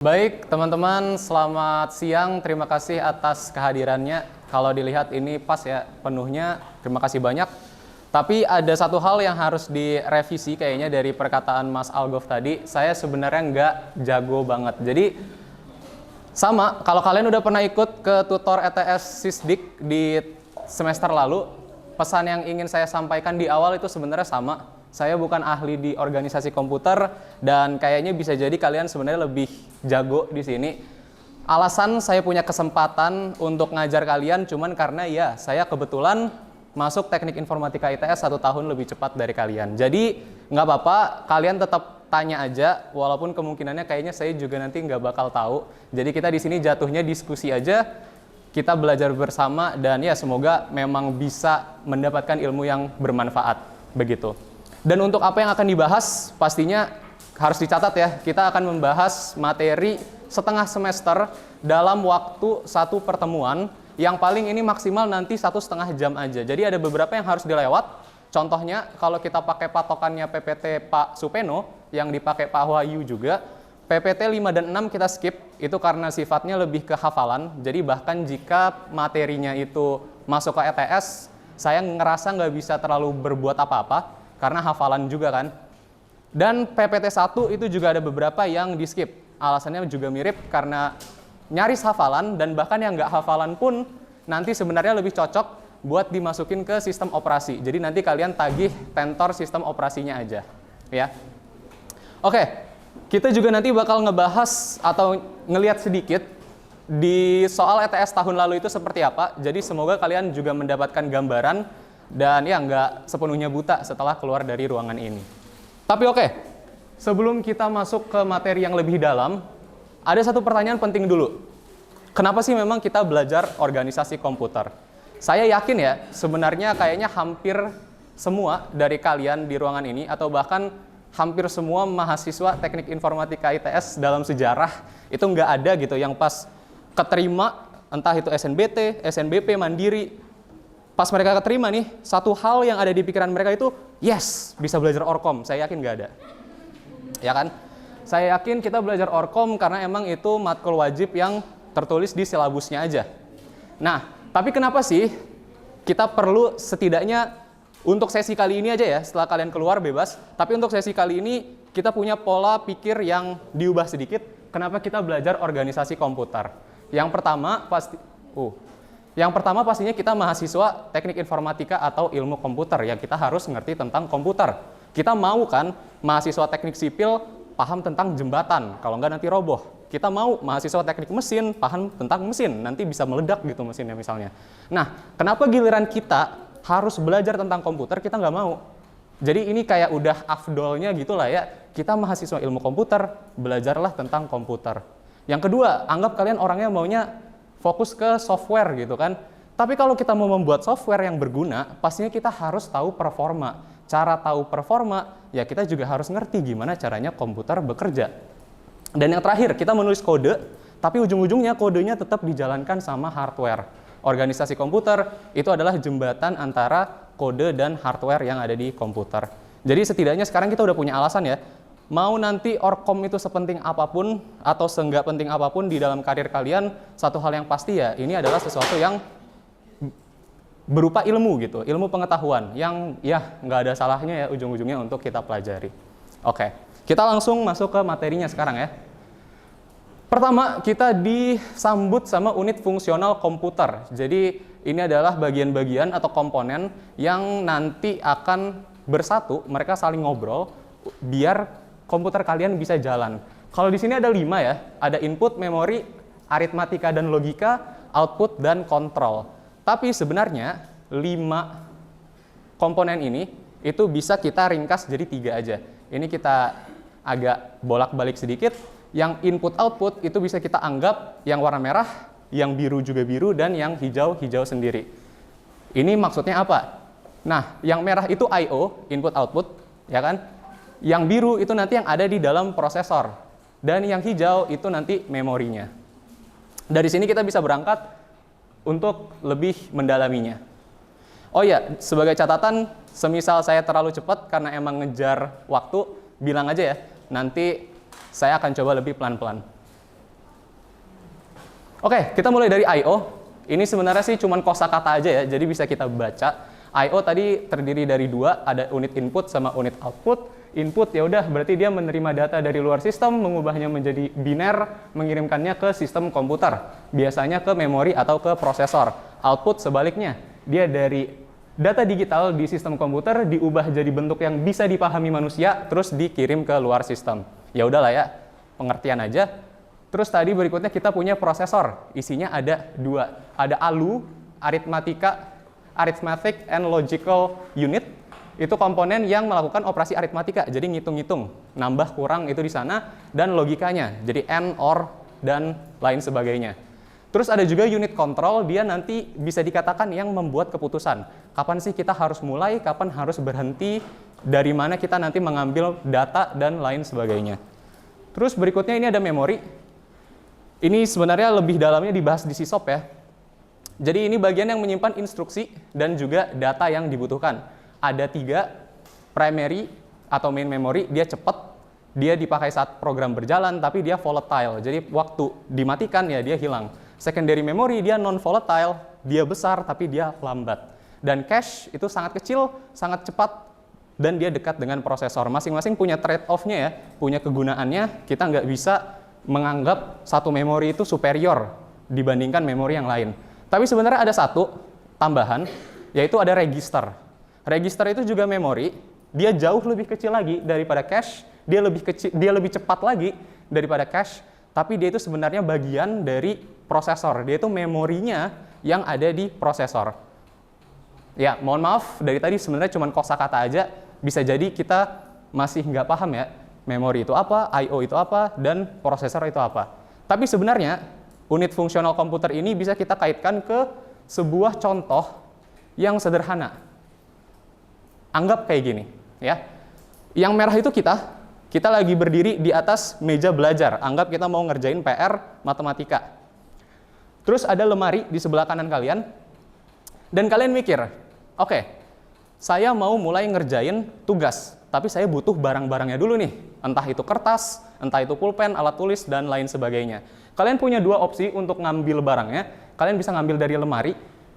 Baik, teman-teman, selamat siang. Terima kasih atas kehadirannya. Kalau dilihat ini pas ya penuhnya, terima kasih banyak. Tapi ada satu hal yang harus direvisi kayaknya dari perkataan Mas Algof tadi. Saya sebenarnya nggak jago banget. Jadi sama, kalau kalian udah pernah ikut ke tutor ETS Sisdik di semester lalu, pesan yang ingin saya sampaikan di awal itu sebenarnya sama. Saya bukan ahli di organisasi komputer dan kayaknya bisa jadi kalian sebenarnya lebih jago di sini. Alasan saya punya kesempatan untuk ngajar kalian cuman karena ya saya kebetulan masuk teknik informatika ITS 1 tahun lebih cepat dari kalian. Jadi nggak apa-apa, kalian tetap tanya aja walaupun kemungkinannya kayaknya saya juga nanti nggak bakal tahu. Jadi kita di sini jatuhnya diskusi aja, kita belajar bersama dan ya semoga memang bisa mendapatkan ilmu yang bermanfaat begitu. Dan untuk apa yang akan dibahas, pastinya harus dicatat ya, kita akan membahas materi setengah semester dalam waktu satu pertemuan, yang paling ini maksimal nanti 1,5 jam aja. Jadi ada beberapa yang harus dilewat, contohnya kalau kita pakai patokannya PPT Pak Supeno, yang dipakai Pak Wahyu juga, PPT 5 dan 6 kita skip, itu karena sifatnya lebih ke hafalan, jadi bahkan jika materinya itu masuk ke ETS, saya ngerasa nggak bisa terlalu berbuat apa-apa, karena hafalan juga kan. Dan PPT 1 itu juga ada beberapa yang di skip. Alasannya juga mirip karena nyaris hafalan dan bahkan yang nggak hafalan pun nanti sebenarnya lebih cocok buat dimasukin ke sistem operasi. Jadi nanti kalian tagih tentor sistem operasinya aja. Ya. Oke, kita juga nanti bakal ngebahas atau ngelihat sedikit di soal ETS tahun lalu itu seperti apa. Jadi semoga kalian juga mendapatkan gambaran dan ya nggak sepenuhnya buta setelah keluar dari ruangan ini. Tapi oke, sebelum kita masuk ke materi yang lebih dalam, ada satu pertanyaan penting dulu. Kenapa sih memang kita belajar organisasi komputer? Saya yakin ya, sebenarnya kayaknya hampir semua dari kalian di ruangan ini, atau bahkan hampir semua mahasiswa teknik informatika ITS dalam sejarah, itu nggak ada gitu yang pas keterima, entah itu SNBT, SNBP, Mandiri, pas mereka keterima nih, satu hal yang ada di pikiran mereka itu, yes, bisa belajar Orkom. Saya yakin nggak ada. Ya kan? Saya yakin kita belajar Orkom karena emang itu matkul wajib yang tertulis di silabusnya aja. Nah, tapi kenapa sih kita perlu setidaknya untuk sesi kali ini aja ya, setelah kalian keluar bebas, tapi untuk sesi kali ini kita punya pola pikir yang diubah sedikit, kenapa kita belajar organisasi komputer. Yang pertama pastinya kita mahasiswa teknik informatika atau ilmu komputer, ya kita harus ngerti tentang komputer. Kita mau kan mahasiswa teknik sipil paham tentang jembatan, kalau nggak nanti roboh. Kita mau mahasiswa teknik mesin paham tentang mesin, nanti bisa meledak gitu mesinnya misalnya. Nah, kenapa giliran kita harus belajar tentang komputer, kita nggak mau? Jadi ini kayak udah afdolnya gitu lah ya, kita mahasiswa ilmu komputer, belajarlah tentang komputer. Yang kedua, anggap kalian orangnya maunya fokus ke software gitu kan. Tapi kalau kita mau membuat software yang berguna, pastinya kita harus tahu performa. Cara tahu performa, ya kita juga harus ngerti gimana caranya komputer bekerja. Dan yang terakhir, kita menulis kode, tapi ujung-ujungnya kodenya tetap dijalankan sama hardware. Organisasi komputer itu adalah jembatan antara kode dan hardware yang ada di komputer. Jadi setidaknya sekarang kita udah punya alasan ya, mau nanti Orkom itu sepenting apapun atau seenggak penting apapun di dalam karir kalian, satu hal yang pasti ya, ini adalah sesuatu yang berupa ilmu gitu, ilmu pengetahuan yang ya nggak ada salahnya ya ujung-ujungnya untuk kita pelajari. Oke, kita langsung masuk ke materinya sekarang ya. Pertama, kita disambut sama unit fungsional komputer. Jadi ini adalah bagian-bagian atau komponen yang nanti akan bersatu, mereka saling ngobrol biar komputer kalian bisa jalan. Kalau di sini ada 5 ya, ada input, memori, aritmatika dan logika, output dan kontrol. Tapi sebenarnya 5 komponen ini itu bisa kita ringkas jadi 3 aja. Ini kita agak bolak-balik sedikit. Yang input output itu bisa kita anggap yang warna merah, yang biru juga biru, dan yang hijau sendiri. Ini maksudnya apa? Nah, yang merah itu I/O, input output, ya kan? Yang biru itu nanti yang ada di dalam prosesor. Dan yang hijau itu nanti memorinya. Dari sini kita bisa berangkat untuk lebih mendalaminya. Oh ya, sebagai catatan, semisal saya terlalu cepat karena emang ngejar waktu, bilang aja ya, nanti saya akan coba lebih pelan-pelan. Oke, kita mulai dari I/O. Ini sebenarnya sih cuma kosakata aja ya, jadi bisa kita baca. I/O tadi terdiri dari dua, ada unit input sama unit output. Input ya udah berarti dia menerima data dari luar sistem, mengubahnya menjadi biner, mengirimkannya ke sistem komputer, biasanya ke memori atau ke prosesor. Output sebaliknya, dia dari data digital di sistem komputer diubah jadi bentuk yang bisa dipahami manusia, terus dikirim ke luar sistem. Ya udahlah ya, pengertian aja. Terus tadi berikutnya kita punya prosesor, isinya ada dua, ada ALU, Arithmetic and Logical Unit. Itu komponen yang melakukan operasi aritmatika, jadi ngitung-ngitung, nambah kurang itu di sana, dan logikanya, jadi AND, OR, dan lain sebagainya. Terus ada juga unit control, dia nanti bisa dikatakan yang membuat keputusan. Kapan sih kita harus mulai, kapan harus berhenti, dari mana kita nanti mengambil data, dan lain sebagainya. Terus berikutnya ini ada memori. Ini sebenarnya lebih dalamnya dibahas di SISOP ya. Jadi ini bagian yang menyimpan instruksi dan juga data yang dibutuhkan. Ada 3, primary atau main memory, dia cepat, dia dipakai saat program berjalan, tapi dia volatile, jadi waktu dimatikan ya dia hilang. Secondary memory, dia non-volatile, dia besar, tapi dia lambat. Dan cache itu sangat kecil, sangat cepat, dan dia dekat dengan prosesor. Masing-masing punya trade-off-nya ya, punya kegunaannya, kita nggak bisa menganggap satu memori itu superior dibandingkan memori yang lain. Tapi sebenarnya ada satu tambahan, yaitu ada register. Register itu juga memori, dia jauh lebih kecil lagi daripada cache, dia lebih cepat lagi daripada cache, tapi dia itu sebenarnya bagian dari prosesor. Dia itu memorinya yang ada di prosesor. Ya, mohon maaf, dari tadi sebenarnya cuma kosakata aja, bisa jadi kita masih nggak paham ya, memori itu apa, I/O itu apa, dan prosesor itu apa. Tapi sebenarnya, unit fungsional komputer ini bisa kita kaitkan ke sebuah contoh yang sederhana. Anggap kayak gini, ya. Yang merah itu kita lagi berdiri di atas meja belajar. Anggap kita mau ngerjain PR matematika. Terus ada lemari di sebelah kanan kalian, dan kalian mikir, oke, saya mau mulai ngerjain tugas, tapi saya butuh barang-barangnya dulu nih. Entah itu kertas, entah itu pulpen, alat tulis, dan lain sebagainya. Kalian punya dua opsi untuk ngambil barangnya. Kalian bisa ngambil dari lemari,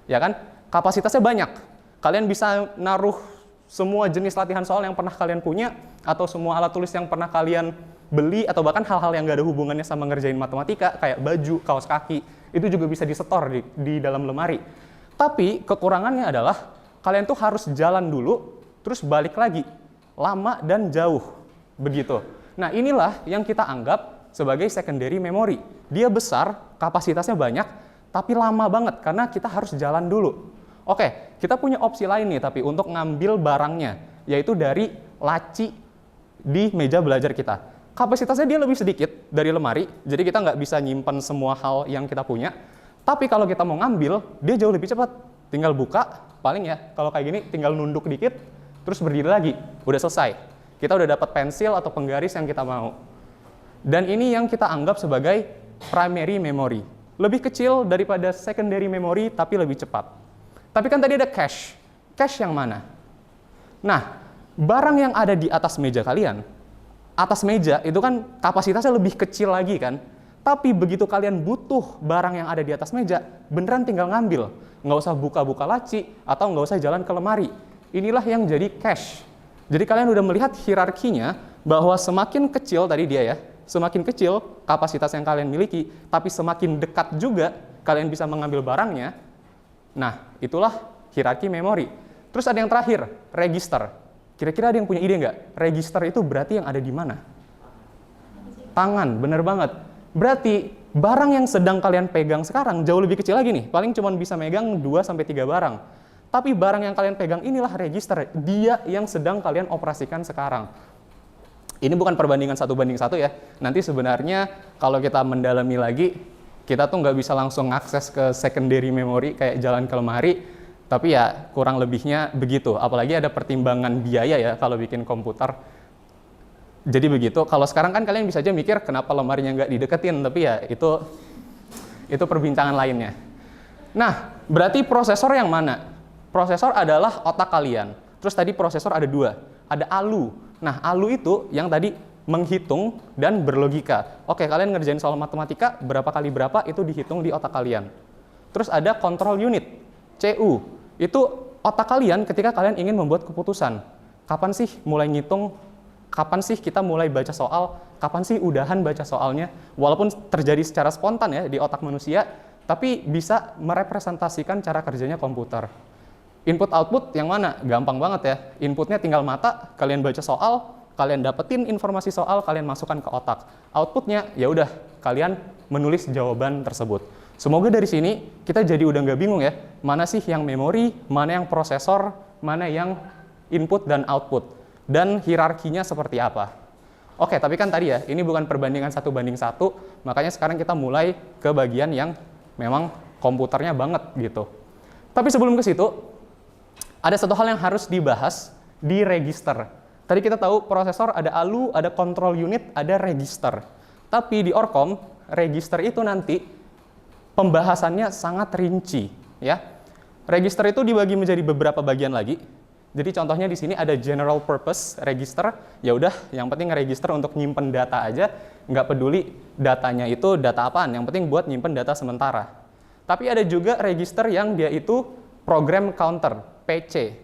ya kan? Kapasitasnya banyak. Kalian bisa naruh semua jenis latihan soal yang pernah kalian punya, atau semua alat tulis yang pernah kalian beli, atau bahkan hal-hal yang nggak ada hubungannya sama ngerjain matematika, kayak baju, kaos kaki, itu juga bisa disetor di dalam lemari. Tapi kekurangannya adalah, kalian tuh harus jalan dulu, terus balik lagi, lama dan jauh, begitu. Nah inilah yang kita anggap sebagai secondary memory. Dia besar, kapasitasnya banyak, tapi lama banget, karena kita harus jalan dulu. Oke, kita punya opsi lain nih tapi untuk ngambil barangnya, yaitu dari laci di meja belajar kita. Kapasitasnya dia lebih sedikit dari lemari, jadi kita nggak bisa nyimpan semua hal yang kita punya. Tapi kalau kita mau ngambil, dia jauh lebih cepat. Tinggal buka, paling ya, kalau kayak gini tinggal nunduk dikit, terus berdiri lagi, udah selesai. Kita udah dapat pensil atau penggaris yang kita mau. Dan ini yang kita anggap sebagai primary memory. Lebih kecil daripada secondary memory, tapi lebih cepat. Tapi kan tadi ada cache. Cache yang mana? Nah, barang yang ada di atas meja kalian, atas meja itu kan kapasitasnya lebih kecil lagi kan? Tapi begitu kalian butuh barang yang ada di atas meja, beneran tinggal ngambil. Nggak usah buka-buka laci, atau nggak usah jalan ke lemari. Inilah yang jadi cache. Jadi kalian udah melihat hierarkinya, bahwa semakin kecil tadi dia ya, semakin kecil kapasitas yang kalian miliki, tapi semakin dekat juga kalian bisa mengambil barangnya. Nah, itulah hierarki memori. Terus ada yang terakhir, register. Kira-kira ada yang punya ide nggak? Register itu berarti yang ada di mana? Tangan, bener banget. Berarti barang yang sedang kalian pegang sekarang jauh lebih kecil lagi nih. Paling cuma bisa megang 2-3 barang. Tapi barang yang kalian pegang inilah register. Dia yang sedang kalian operasikan sekarang. Ini bukan perbandingan 1:1 ya. Nanti sebenarnya kalau kita mendalami lagi, kita tuh nggak bisa langsung akses ke secondary memory kayak jalan ke lemari, tapi ya kurang lebihnya begitu. Apalagi ada pertimbangan biaya ya kalau bikin komputer. Jadi begitu. Kalau sekarang kan kalian bisa aja mikir kenapa lemarinya nggak dideketin, tapi ya itu perbincangan lainnya. Nah, berarti prosesor yang mana? Prosesor adalah otak kalian. Terus tadi prosesor ada 2, ada ALU. Nah, ALU itu yang tadi menghitung dan berlogika. Oke, kalian ngerjain soal matematika, berapa kali berapa itu dihitung di otak kalian. Terus ada control unit, CU. Itu otak kalian ketika kalian ingin membuat keputusan. Kapan sih mulai ngitung? Kapan sih kita mulai baca soal? Kapan sih udahan baca soalnya? Walaupun terjadi secara spontan ya di otak manusia, tapi bisa merepresentasikan cara kerjanya komputer. Input-output yang mana? Gampang banget ya. Inputnya tinggal mata, kalian baca soal, kalian dapetin informasi soal, kalian masukkan ke otak. Outputnya, ya udah, kalian menulis jawaban tersebut. Semoga dari sini kita jadi udah nggak bingung ya, mana sih yang memori, mana yang prosesor, mana yang input dan output, dan hierarkinya seperti apa. Oke, tapi kan tadi ya, ini bukan perbandingan 1:1, makanya sekarang kita mulai ke bagian yang memang komputernya banget gitu. Tapi sebelum ke situ, ada satu hal yang harus dibahas di register. Tadi kita tahu prosesor ada ALU, ada control unit, ada register. Tapi di Orcom, register itu nanti pembahasannya sangat rinci, ya. Register itu dibagi menjadi beberapa bagian lagi. Jadi contohnya di sini ada general purpose register. Ya udah, yang penting register untuk nyimpen data aja, nggak peduli datanya itu data apaan. Yang penting buat nyimpen data sementara. Tapi ada juga register yang dia itu program counter, PC.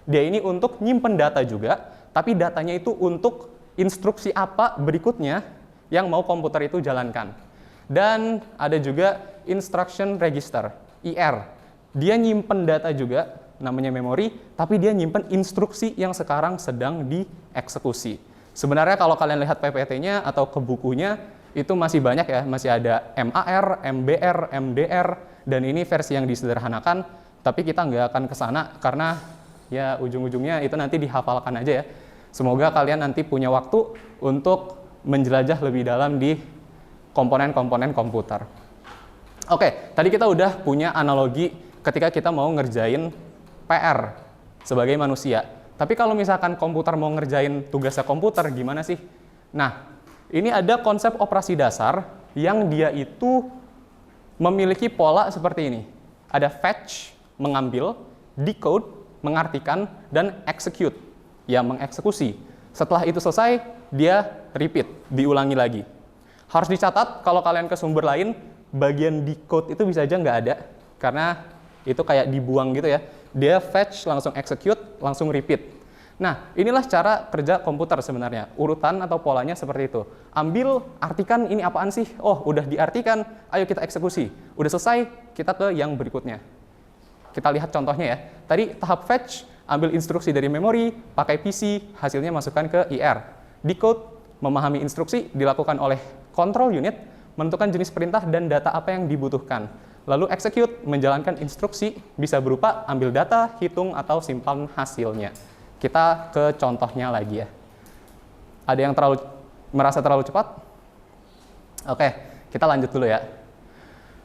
Dia ini untuk nyimpen data juga, tapi datanya itu untuk instruksi apa berikutnya yang mau komputer itu jalankan. Dan ada juga instruction register, IR. Dia nyimpen data juga, namanya memori, tapi dia nyimpen instruksi yang sekarang sedang dieksekusi. Sebenarnya kalau kalian lihat PPT-nya atau ke bukunya, itu masih banyak ya, masih ada MAR, MBR, MDR, dan ini versi yang disederhanakan, tapi kita nggak akan ke sana karena ya ujung-ujungnya itu nanti dihafalkan aja ya. Semoga kalian nanti punya waktu untuk menjelajah lebih dalam di komponen-komponen komputer. Oke, tadi kita udah punya analogi ketika kita mau ngerjain PR sebagai manusia. Tapi kalau misalkan komputer mau ngerjain tugasnya komputer, gimana sih? Nah, ini ada konsep operasi dasar yang dia itu memiliki pola seperti ini. Ada fetch, mengambil, decode, mengartikan, dan execute, ya mengeksekusi. Setelah itu selesai, dia repeat, diulangi lagi. Harus dicatat, kalau kalian ke sumber lain, bagian decode itu bisa aja nggak ada, karena itu kayak dibuang gitu ya. Dia fetch, langsung execute, langsung repeat. Nah, inilah cara kerja komputer sebenarnya. Urutan atau polanya seperti itu. Ambil, artikan ini apaan sih? Oh, udah diartikan, ayo kita eksekusi. Udah selesai, kita ke yang berikutnya. Kita lihat contohnya ya. Tadi tahap fetch, ambil instruksi dari memori, pakai PC, hasilnya masukkan ke IR. Decode, memahami instruksi, dilakukan oleh control unit, menentukan jenis perintah dan data apa yang dibutuhkan. Lalu execute, menjalankan instruksi, bisa berupa ambil data, hitung, atau simpan hasilnya. Kita ke contohnya lagi ya. Ada yang merasa terlalu cepat? Oke, kita lanjut dulu ya.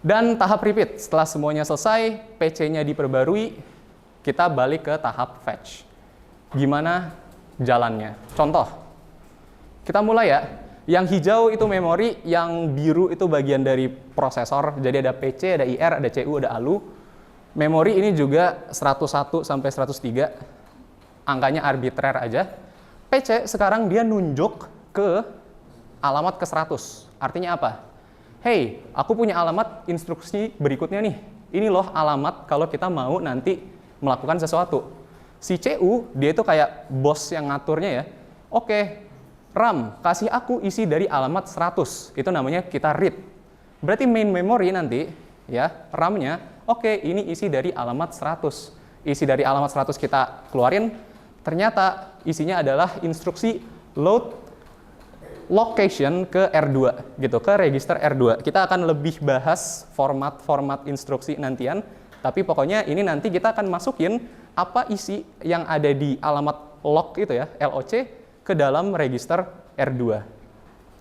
Dan tahap repeat, setelah semuanya selesai, PC-nya diperbarui, kita balik ke tahap fetch. Gimana jalannya? Contoh, kita mulai ya. Yang hijau itu memori, yang biru itu bagian dari prosesor. Jadi ada PC, ada IR, ada CU, ada ALU. Memori ini juga 101 sampai 103. Angkanya arbitrer aja. PC sekarang dia nunjuk ke alamat ke 100. Artinya apa? Hey, aku punya alamat instruksi berikutnya nih. Ini loh alamat kalau kita mau nanti melakukan sesuatu. Si CU, dia itu kayak bos yang ngaturnya ya. Oke, RAM, kasih aku isi dari alamat 100. Itu namanya kita read. Berarti main memory nanti, ya, RAM-nya, oke, ini isi dari alamat 100. Isi dari alamat 100 kita keluarin, ternyata isinya adalah instruksi load location ke R2 gitu, ke register R2. Kita akan lebih bahas format-format instruksi nantian, tapi pokoknya ini nanti kita akan masukin apa isi yang ada di alamat log itu ya, LOC ke dalam register R2.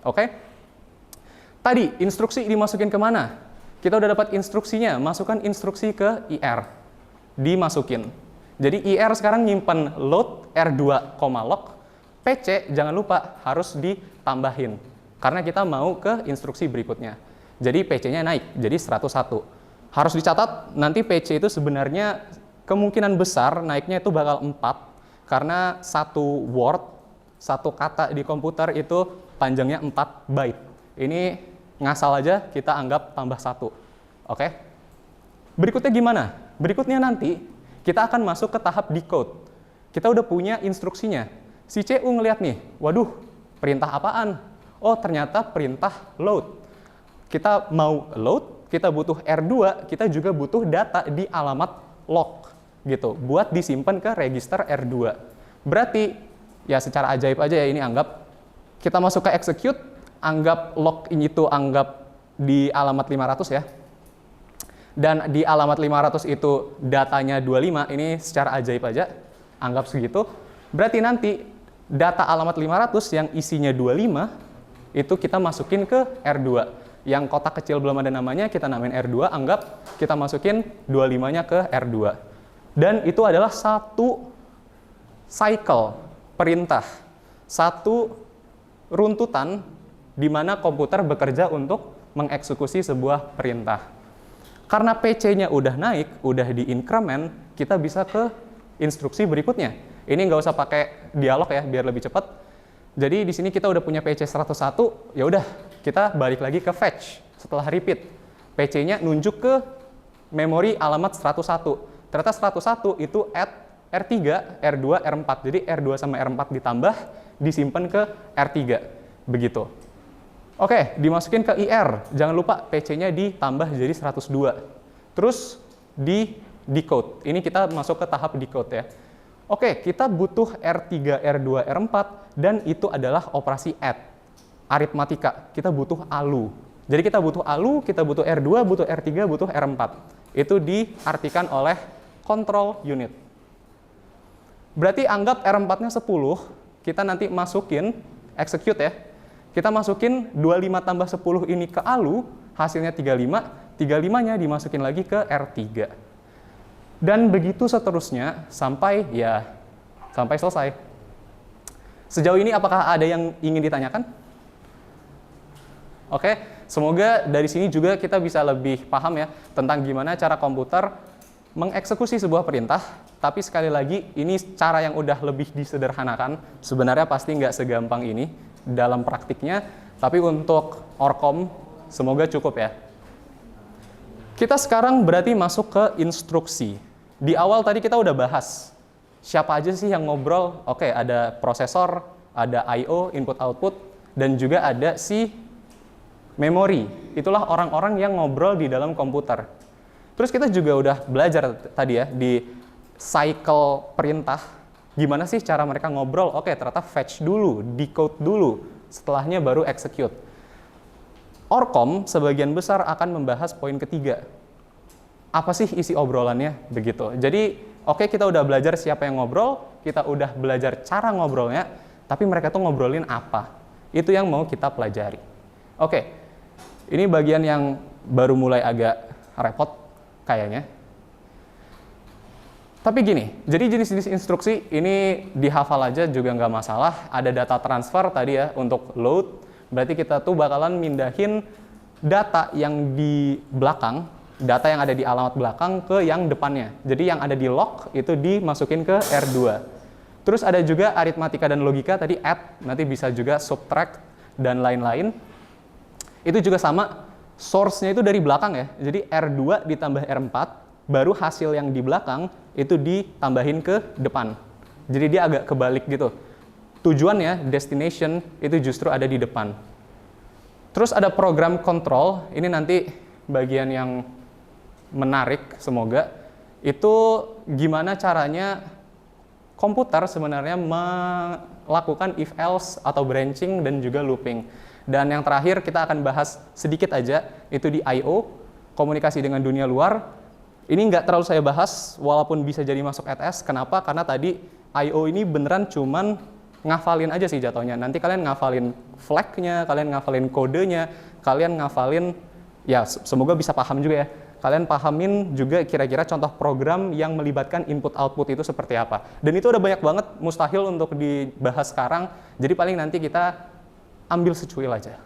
Oke? Tadi instruksi dimasukin kemana? Kita udah dapat instruksinya, masukkan instruksi ke IR. Dimasukin. Jadi IR sekarang nyimpan load R2, log. PC jangan lupa harus ditambahin. Karena kita mau ke instruksi berikutnya. Jadi PC-nya naik, jadi 101. Harus dicatat, nanti PC itu sebenarnya kemungkinan besar naiknya itu bakal 4. Karena satu word satu kata di komputer itu panjangnya 4 byte. Ini ngasal aja kita anggap tambah 1. Oke? Berikutnya gimana? Berikutnya nanti kita akan masuk ke tahap decode. Kita udah punya instruksinya. Si CU ngeliat nih, waduh, perintah apaan? Oh, ternyata perintah load. Kita mau load, kita butuh R2, kita juga butuh data di alamat log gitu, buat disimpan ke register R2. Berarti ya secara ajaib aja ya, ini anggap kita masuk ke execute, anggap log ini tuh anggap di alamat 500 ya. Dan di alamat 500 itu datanya 25, ini secara ajaib aja, anggap segitu. Berarti nanti data alamat 500 yang isinya 25, itu kita masukin ke R2. Yang kotak kecil belum ada namanya, kita namain R2, anggap kita masukin 25-nya ke R2. Dan itu adalah satu cycle perintah, satu runtutan di mana komputer bekerja untuk mengeksekusi sebuah perintah. Karena PC-nya udah naik, udah di-increment, kita bisa ke instruksi berikutnya. Ini nggak usah pakai dialog ya, biar lebih cepat. Jadi di sini kita udah punya PC 101, ya udah kita balik lagi ke fetch setelah repeat. PC-nya nunjuk ke memori alamat 101. Ternyata 101 itu add R3, R2, R4. Jadi R2 sama R4 ditambah, disimpan ke R3. Begitu. Oke, dimasukin ke IR. Jangan lupa PC-nya ditambah jadi 102. Terus di decode. Ini kita masuk ke tahap decode ya. Oke, kita butuh R3, R2, R4, dan itu adalah operasi add. Aritmatika, kita butuh ALU. Jadi kita butuh ALU, kita butuh R2, butuh R3, butuh R4. Itu diartikan oleh control unit. Berarti anggap R4-nya 10, kita nanti masukin, execute ya, kita masukin 25 tambah 10 ini ke ALU, hasilnya 35, 35-nya dimasukin lagi ke R3. Dan begitu seterusnya sampai selesai. Sejauh ini apakah ada yang ingin ditanyakan? Oke, semoga dari sini juga kita bisa lebih paham ya tentang gimana cara komputer mengeksekusi sebuah perintah. Tapi sekali lagi, ini cara yang udah lebih disederhanakan. Sebenarnya pasti nggak segampang ini dalam praktiknya, tapi untuk ORCOM semoga cukup ya. Kita sekarang berarti masuk ke instruksi. Di awal tadi kita udah bahas siapa aja sih yang ngobrol. Oke, ada prosesor, ada I/O, input output, dan juga ada si memori. Itulah orang-orang yang ngobrol di dalam komputer. Terus kita juga udah belajar tadi ya di cycle perintah, gimana sih cara mereka ngobrol. Oke, ternyata fetch dulu, decode dulu, setelahnya baru execute. ORCOM sebagian besar akan membahas poin ketiga. Apa sih isi obrolannya? Begitu. Jadi, oke, kita udah belajar siapa yang ngobrol, kita udah belajar cara ngobrolnya, tapi mereka tuh ngobrolin apa? Itu yang mau kita pelajari. Oke, ini bagian yang baru mulai agak repot kayaknya. Tapi gini, jadi jenis-jenis instruksi ini dihafal aja juga nggak masalah. Ada data transfer tadi ya untuk load, berarti kita tuh bakalan mindahin data yang di belakang, data yang ada di alamat belakang ke yang depannya. Jadi yang ada di log itu dimasukin ke R2. Terus ada juga aritmatika dan logika tadi add, nanti bisa juga subtract dan lain-lain. Itu juga sama, source-nya itu dari belakang ya. Jadi R2 ditambah R4, baru hasil yang di belakang itu ditambahin ke depan. Jadi dia agak kebalik gitu. Tujuannya, destination, itu justru ada di depan. Terus ada program control, ini nanti bagian yang menarik semoga. Itu gimana caranya komputer sebenarnya melakukan if else atau branching dan juga looping. Dan yang terakhir kita akan bahas sedikit aja, itu di I/O, komunikasi dengan dunia luar. Ini nggak terlalu saya bahas, walaupun bisa jadi masuk ETS. Kenapa? Karena tadi I/O ini beneran cuman ngafalin aja sih jatuhnya. Nanti kalian ngafalin flag-nya, kalian ngafalin kodenya, kalian ngafalin, ya semoga bisa paham juga ya. Kalian pahamin juga kira-kira contoh program yang melibatkan input-output itu seperti apa. Dan itu udah banyak banget, mustahil untuk dibahas sekarang. Jadi paling nanti kita ambil secuil aja.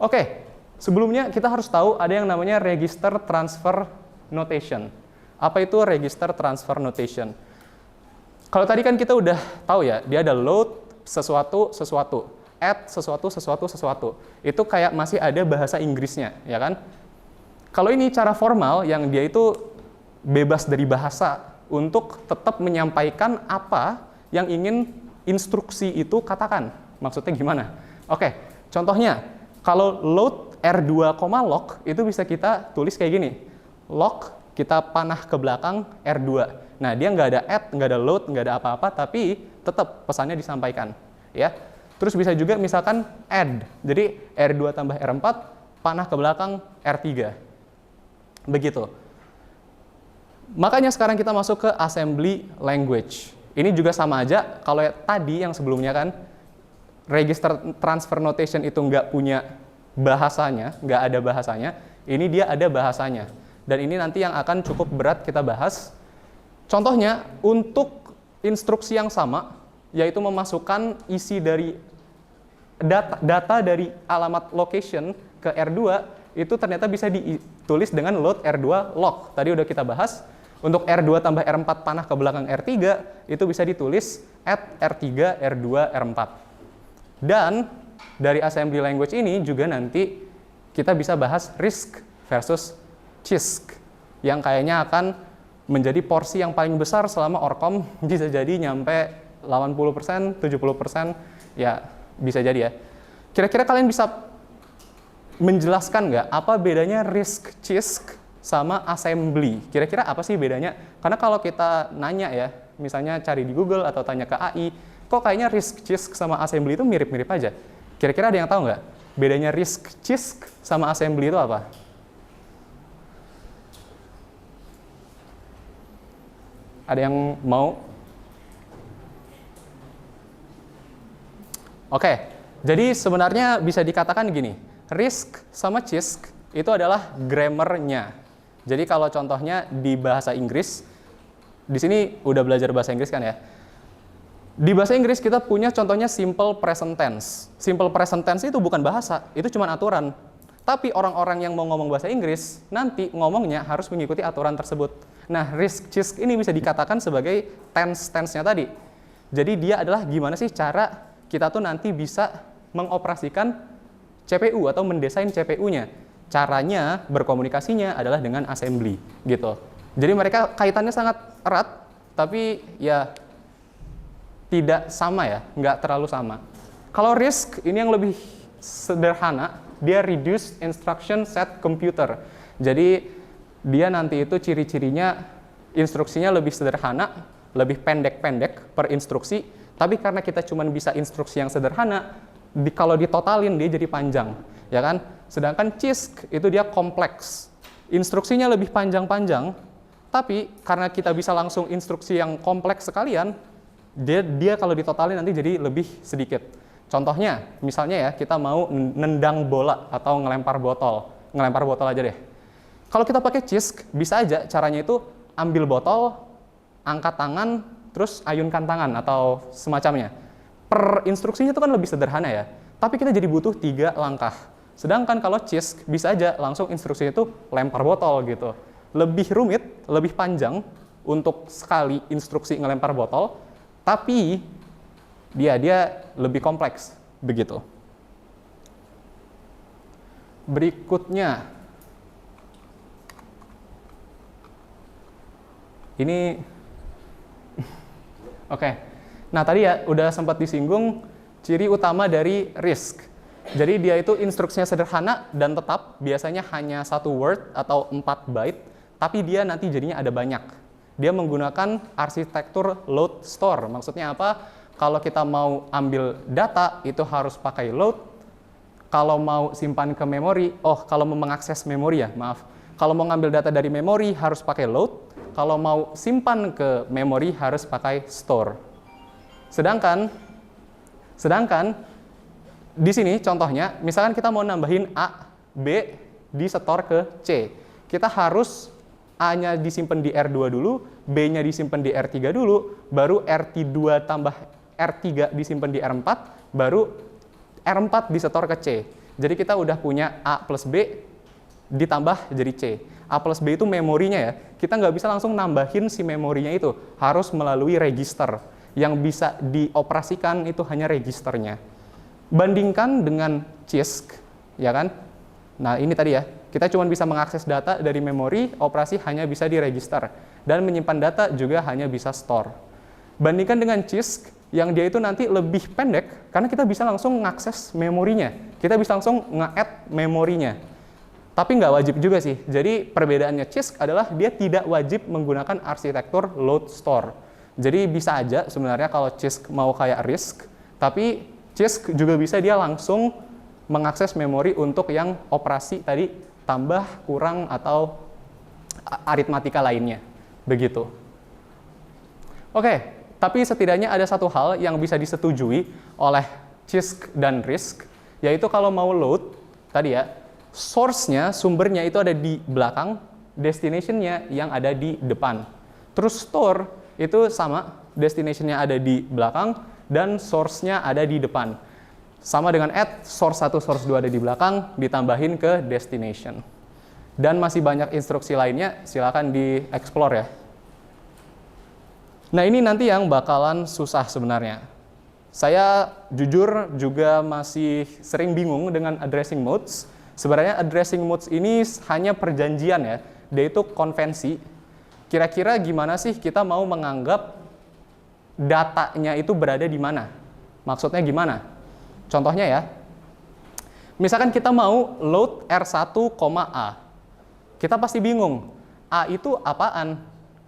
Oke, sebelumnya kita harus tahu ada yang namanya register transfer notation. Apa itu register transfer notation? Kalau tadi kan kita udah tahu ya, dia ada load, sesuatu, sesuatu. Add sesuatu, sesuatu, sesuatu. Itu kayak masih ada bahasa Inggrisnya, ya kan? Kalau ini cara formal yang dia itu bebas dari bahasa untuk tetap menyampaikan apa yang ingin instruksi itu katakan. Maksudnya gimana? Oke, contohnya kalau load R2, log itu bisa kita tulis kayak gini. Log kita panah ke belakang R2. Nah, dia nggak ada add, nggak ada load, nggak ada apa-apa, tapi tetap pesannya disampaikan. Ya. Terus bisa juga misalkan add. Jadi R2 tambah R4, panah ke belakang R3. Begitu. Makanya sekarang kita masuk ke assembly language. Ini juga sama aja, kalau tadi yang sebelumnya kan, register transfer notation itu nggak punya bahasanya, nggak ada bahasanya, ini dia ada bahasanya. Dan ini nanti yang akan cukup berat kita bahas. Contohnya, untuk instruksi yang sama, yaitu memasukkan isi dari data dari alamat location ke R2, itu ternyata bisa ditulis dengan load R2 log. Tadi udah kita bahas. Untuk R2 tambah R4 panah ke belakang R3, itu bisa ditulis add R3, R2, R4. Dan dari assembly language ini juga nanti kita bisa bahas RISC versus CISC, yang kayaknya akan menjadi porsi yang paling besar selama Orcom, bisa jadi nyampe 80%, 70%, ya bisa jadi ya. Kira-kira kalian bisa menjelaskan nggak apa bedanya RISC, CISC sama assembly? Kira-kira apa sih bedanya? Karena kalau kita nanya ya, misalnya cari di Google atau tanya ke AI, kok kayaknya RISC, CISC sama assembly itu mirip-mirip aja. Kira-kira ada yang tahu nggak? Bedanya RISC, CISC sama assembly itu apa? Ada yang mau? Oke, jadi sebenarnya bisa dikatakan gini, RISC sama CISC itu adalah grammar-nya. Jadi kalau contohnya di bahasa Inggris, di sini udah belajar bahasa Inggris kan ya? Di bahasa Inggris kita punya contohnya simple present tense. Simple present tense itu bukan bahasa, itu cuma aturan. Tapi orang-orang yang mau ngomong bahasa Inggris, nanti ngomongnya harus mengikuti aturan tersebut. Nah, RISC, CISC ini bisa dikatakan sebagai tense-nya tadi. Jadi dia adalah gimana sih cara kita tuh nanti bisa mengoperasikan CPU atau mendesain CPU-nya. Caranya berkomunikasinya adalah dengan assembly gitu. Jadi mereka kaitannya sangat erat, tapi ya tidak sama ya, nggak terlalu sama. Kalau RISC ini yang lebih sederhana, dia reduced instruction set computer. Jadi dia nanti itu ciri-cirinya instruksinya lebih sederhana, lebih pendek-pendek per instruksi, tapi karena kita cuma bisa instruksi yang sederhana, kalau ditotalin dia jadi panjang, ya kan? Sedangkan CISC itu dia kompleks. Instruksinya lebih panjang-panjang, tapi karena kita bisa langsung instruksi yang kompleks sekalian, dia kalau ditotalin nanti jadi lebih sedikit. Contohnya, misalnya ya, kita mau nendang bola atau ngelempar botol aja deh. Kalau kita pakai CISC, bisa aja caranya itu ambil botol, angkat tangan, terus ayunkan tangan atau semacamnya. Per instruksinya itu kan lebih sederhana ya, tapi kita jadi butuh 3 langkah. Sedangkan kalau CISC, bisa aja langsung instruksinya itu lempar botol gitu. Lebih rumit, lebih panjang untuk sekali instruksi ngelempar botol, tapi dia lebih kompleks, begitu. Berikutnya, ini, oke. Nah tadi ya udah sempat disinggung ciri utama dari RISC. Jadi dia itu instruksinya sederhana dan tetap, biasanya hanya 1 word atau 4 byte, tapi dia nanti jadinya ada banyak. Dia menggunakan arsitektur load store. Maksudnya apa? Kalau kita mau ambil data, itu harus pakai load. Kalau mau simpan ke memori, kalau mau mengakses memori ya, maaf. Kalau mau ngambil data dari memori, harus pakai load. Kalau mau simpan ke memori, harus pakai store. Sedangkan di sini contohnya, misalkan kita mau nambahin A, B, disetor ke C. Kita harus A-nya disimpan di R2 dulu, B-nya disimpan di R3 dulu, baru RT2 tambah R3 disimpan di R4, baru R4 disetor ke C. Jadi kita udah punya A plus B ditambah jadi C. A plus B itu memorinya ya. Kita nggak bisa langsung nambahin si memorinya itu, harus melalui register. yang bisa dioperasikan itu hanya registernya. Bandingkan dengan CISC, ya kan? Nah, ini tadi ya, kita cuma bisa mengakses data dari memori, operasi hanya bisa di register, dan menyimpan data juga hanya bisa store. Bandingkan dengan CISC, yang dia itu nanti lebih pendek, karena kita bisa langsung mengakses memorinya, kita bisa langsung nge-add memorinya. Tapi nggak wajib juga sih, jadi perbedaannya CISC adalah dia tidak wajib menggunakan arsitektur load store. Jadi bisa aja sebenarnya kalau CISC mau kayak RISC, tapi CISC juga bisa dia langsung mengakses memori untuk yang operasi tadi tambah, kurang, atau aritmatika lainnya. Begitu. Oke, tapi setidaknya ada satu hal yang bisa disetujui oleh CISC dan RISC, yaitu kalau mau load, tadi ya, source-nya, sumbernya itu ada di belakang, destination-nya yang ada di depan. Terus store itu sama, destination-nya ada di belakang, dan source-nya ada di depan. Sama dengan add, source 1, source 2 ada di belakang, ditambahin ke destination. Dan masih banyak instruksi lainnya, silakan di-explore ya. Nah, ini nanti yang bakalan susah sebenarnya. Saya jujur juga masih sering bingung dengan addressing modes. Sebenarnya addressing modes ini hanya perjanjian ya, dia itu konvensi. Kira-kira gimana sih kita mau menganggap datanya itu berada di mana? Maksudnya gimana? Contohnya ya, misalkan kita mau load R1, A. Kita pasti bingung, A itu apaan?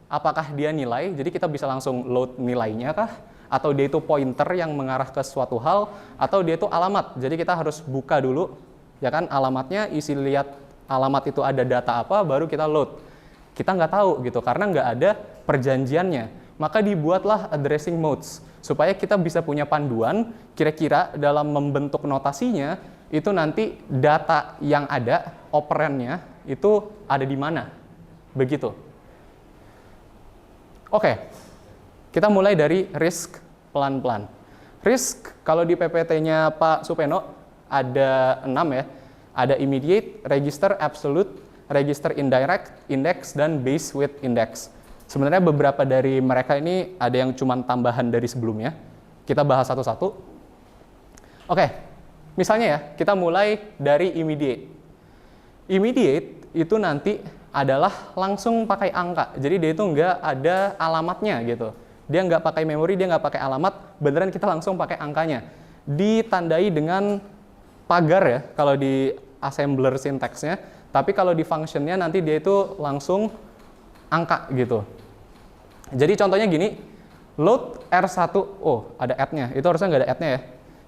Apakah dia nilai, jadi kita bisa langsung load nilainya kah? Atau dia itu pointer yang mengarah ke suatu hal? Atau dia itu alamat, jadi kita harus buka dulu, ya kan, alamatnya, isi lihat alamat itu ada data apa, baru kita load. Kita nggak tahu gitu, karena nggak ada perjanjiannya. Maka dibuatlah addressing modes, supaya kita bisa punya panduan, kira-kira dalam membentuk notasinya, itu nanti data yang ada, operannya, itu ada di mana. Begitu. Oke, kita mulai dari RISC pelan-pelan. RISC, kalau di PPT-nya Pak Supeno, ada 6 ya. Ada immediate, register absolute, register indirect, index, dan base with index. Sebenarnya beberapa dari mereka ini ada yang cuma tambahan dari sebelumnya. Kita bahas satu-satu. Oke, misalnya ya, kita mulai dari immediate. Immediate itu nanti adalah langsung pakai angka. Jadi dia itu nggak ada alamatnya gitu. Dia nggak pakai memori, dia nggak pakai alamat, beneran kita langsung pakai angkanya. Ditandai dengan pagar ya, kalau di assembler syntax-nya. Tapi kalau di function-nya nanti dia itu langsung angka gitu. Jadi contohnya gini, load R1, oh ada add-nya, itu harusnya nggak ada add-nya ya.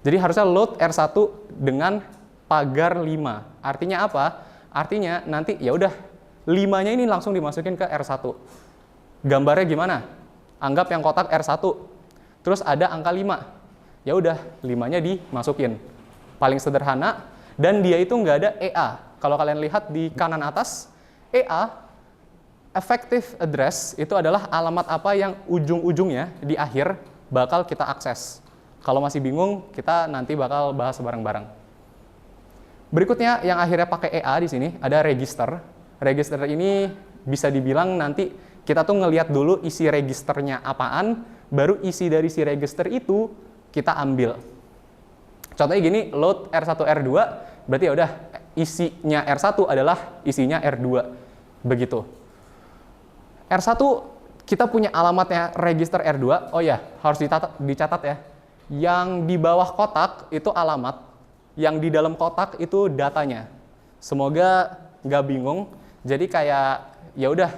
Jadi harusnya load R1 dengan pagar 5. Artinya apa? Artinya nanti ya udah 5-nya ini langsung dimasukin ke R1. Gambarnya gimana? Anggap yang kotak R1. Terus ada angka 5. Ya udah 5-nya dimasukin. Paling sederhana, dan dia itu nggak ada EA. Kalau kalian lihat di kanan atas, EA effective address itu adalah alamat apa yang ujung-ujungnya di akhir bakal kita akses. Kalau masih bingung, kita nanti bakal bahas bareng-bareng. Berikutnya yang akhirnya pakai EA di sini ada register. Register ini bisa dibilang nanti kita tuh ngelihat dulu isi registernya apaan, baru isi dari si register itu kita ambil. Contohnya gini, load R1 R2, berarti ya udah isinya R1 adalah isinya R2. Begitu. R1 kita punya alamatnya register R2. Oh ya, harus dicatat ya. Yang di bawah kotak itu alamat, yang di dalam kotak itu datanya. Semoga nggak bingung. Jadi kayak ya udah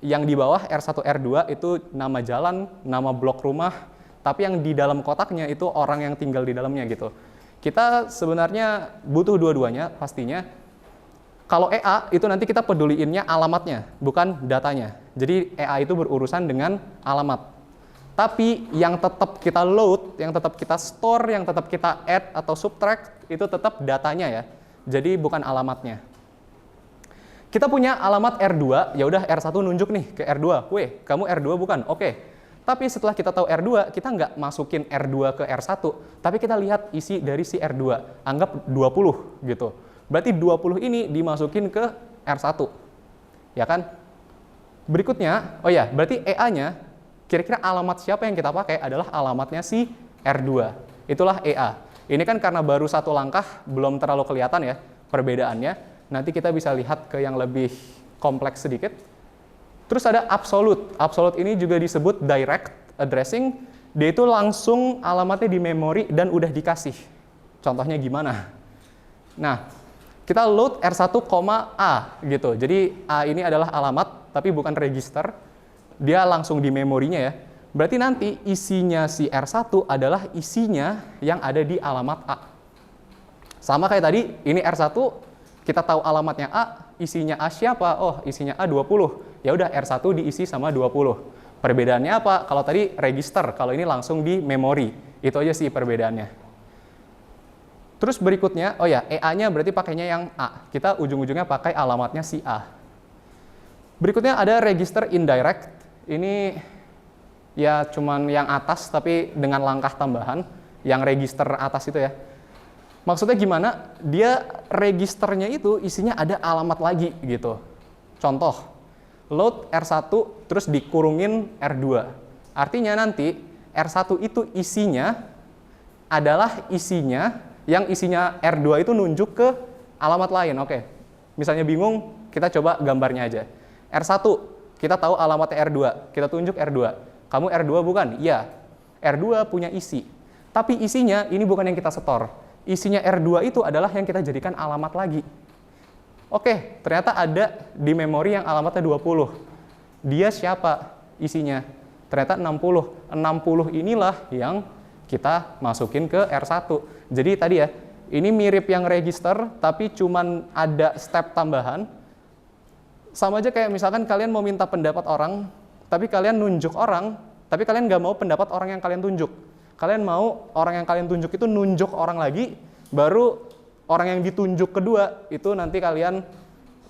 yang di bawah R1 R2 itu nama jalan, nama blok rumah, tapi yang di dalam kotaknya itu orang yang tinggal di dalamnya gitu. Kita sebenarnya butuh dua-duanya pastinya. Kalau EA itu nanti kita peduliinnya alamatnya, bukan datanya. Jadi EA itu berurusan dengan alamat. Tapi yang tetap kita load, yang tetap kita store, yang tetap kita add atau subtract, itu tetap datanya ya. Jadi bukan alamatnya. Kita punya alamat R2, ya udah R1 nunjuk nih ke R2. Weh, kamu R2 bukan? Oke. Tapi setelah kita tahu R2, kita nggak masukin R2 ke R1, tapi kita lihat isi dari si R2. Anggap 20 gitu. Berarti 20 ini dimasukin ke R1. Ya kan? Berikutnya, oh ya, berarti EA-nya kira-kira alamat siapa yang kita pakai adalah alamatnya si R2. Itulah EA. Ini kan karena baru satu langkah, belum terlalu kelihatan ya perbedaannya. Nanti kita bisa lihat ke yang lebih kompleks sedikit. Terus ada absolute. Absolute ini juga disebut direct addressing. Dia itu langsung alamatnya di memori dan udah dikasih. Contohnya gimana? Nah, kita load R1, A gitu. Jadi A ini adalah alamat, tapi bukan register. Dia langsung di memorinya ya. Berarti nanti isinya si R1 adalah isinya yang ada di alamat A. Sama kayak tadi, ini R1, kita tahu alamatnya A, isinya A siapa? Oh, isinya A 20. Ya udah R1 diisi sama 20. Perbedaannya apa? Kalau tadi register, kalau ini langsung di memori. Itu aja sih perbedaannya. Terus berikutnya, oh ya, EA-nya berarti pakainya yang A. Kita ujung-ujungnya pakai alamatnya si A. Berikutnya ada register indirect. Ini ya cuman yang atas tapi dengan langkah tambahan. Yang register atas itu ya. Maksudnya gimana? Dia registernya itu isinya ada alamat lagi gitu. Contoh, load R1 terus dikurungin R2. Artinya nanti R1 itu isinya adalah isinya yang isinya R2 itu nunjuk ke alamat lain. Oke. Misalnya bingung, kita coba gambarnya aja. R1, kita tahu alamatnya R2. Kita tunjuk R2. Kamu R2 bukan? Iya. R2 punya isi. Tapi isinya ini bukan yang kita setor. Isinya R2 itu adalah yang kita jadikan alamat lagi. Oke, ternyata ada di memori yang alamatnya 20. Dia siapa isinya? Ternyata 60. 60 inilah yang kita masukin ke R1. Jadi tadi ya, ini mirip yang register, tapi cuman ada step tambahan. Sama aja kayak misalkan kalian mau minta pendapat orang, tapi kalian nunjuk orang, tapi kalian nggak mau pendapat orang yang kalian tunjuk. Kalian mau orang yang kalian tunjuk itu nunjuk orang lagi, baru orang yang ditunjuk kedua, itu nanti kalian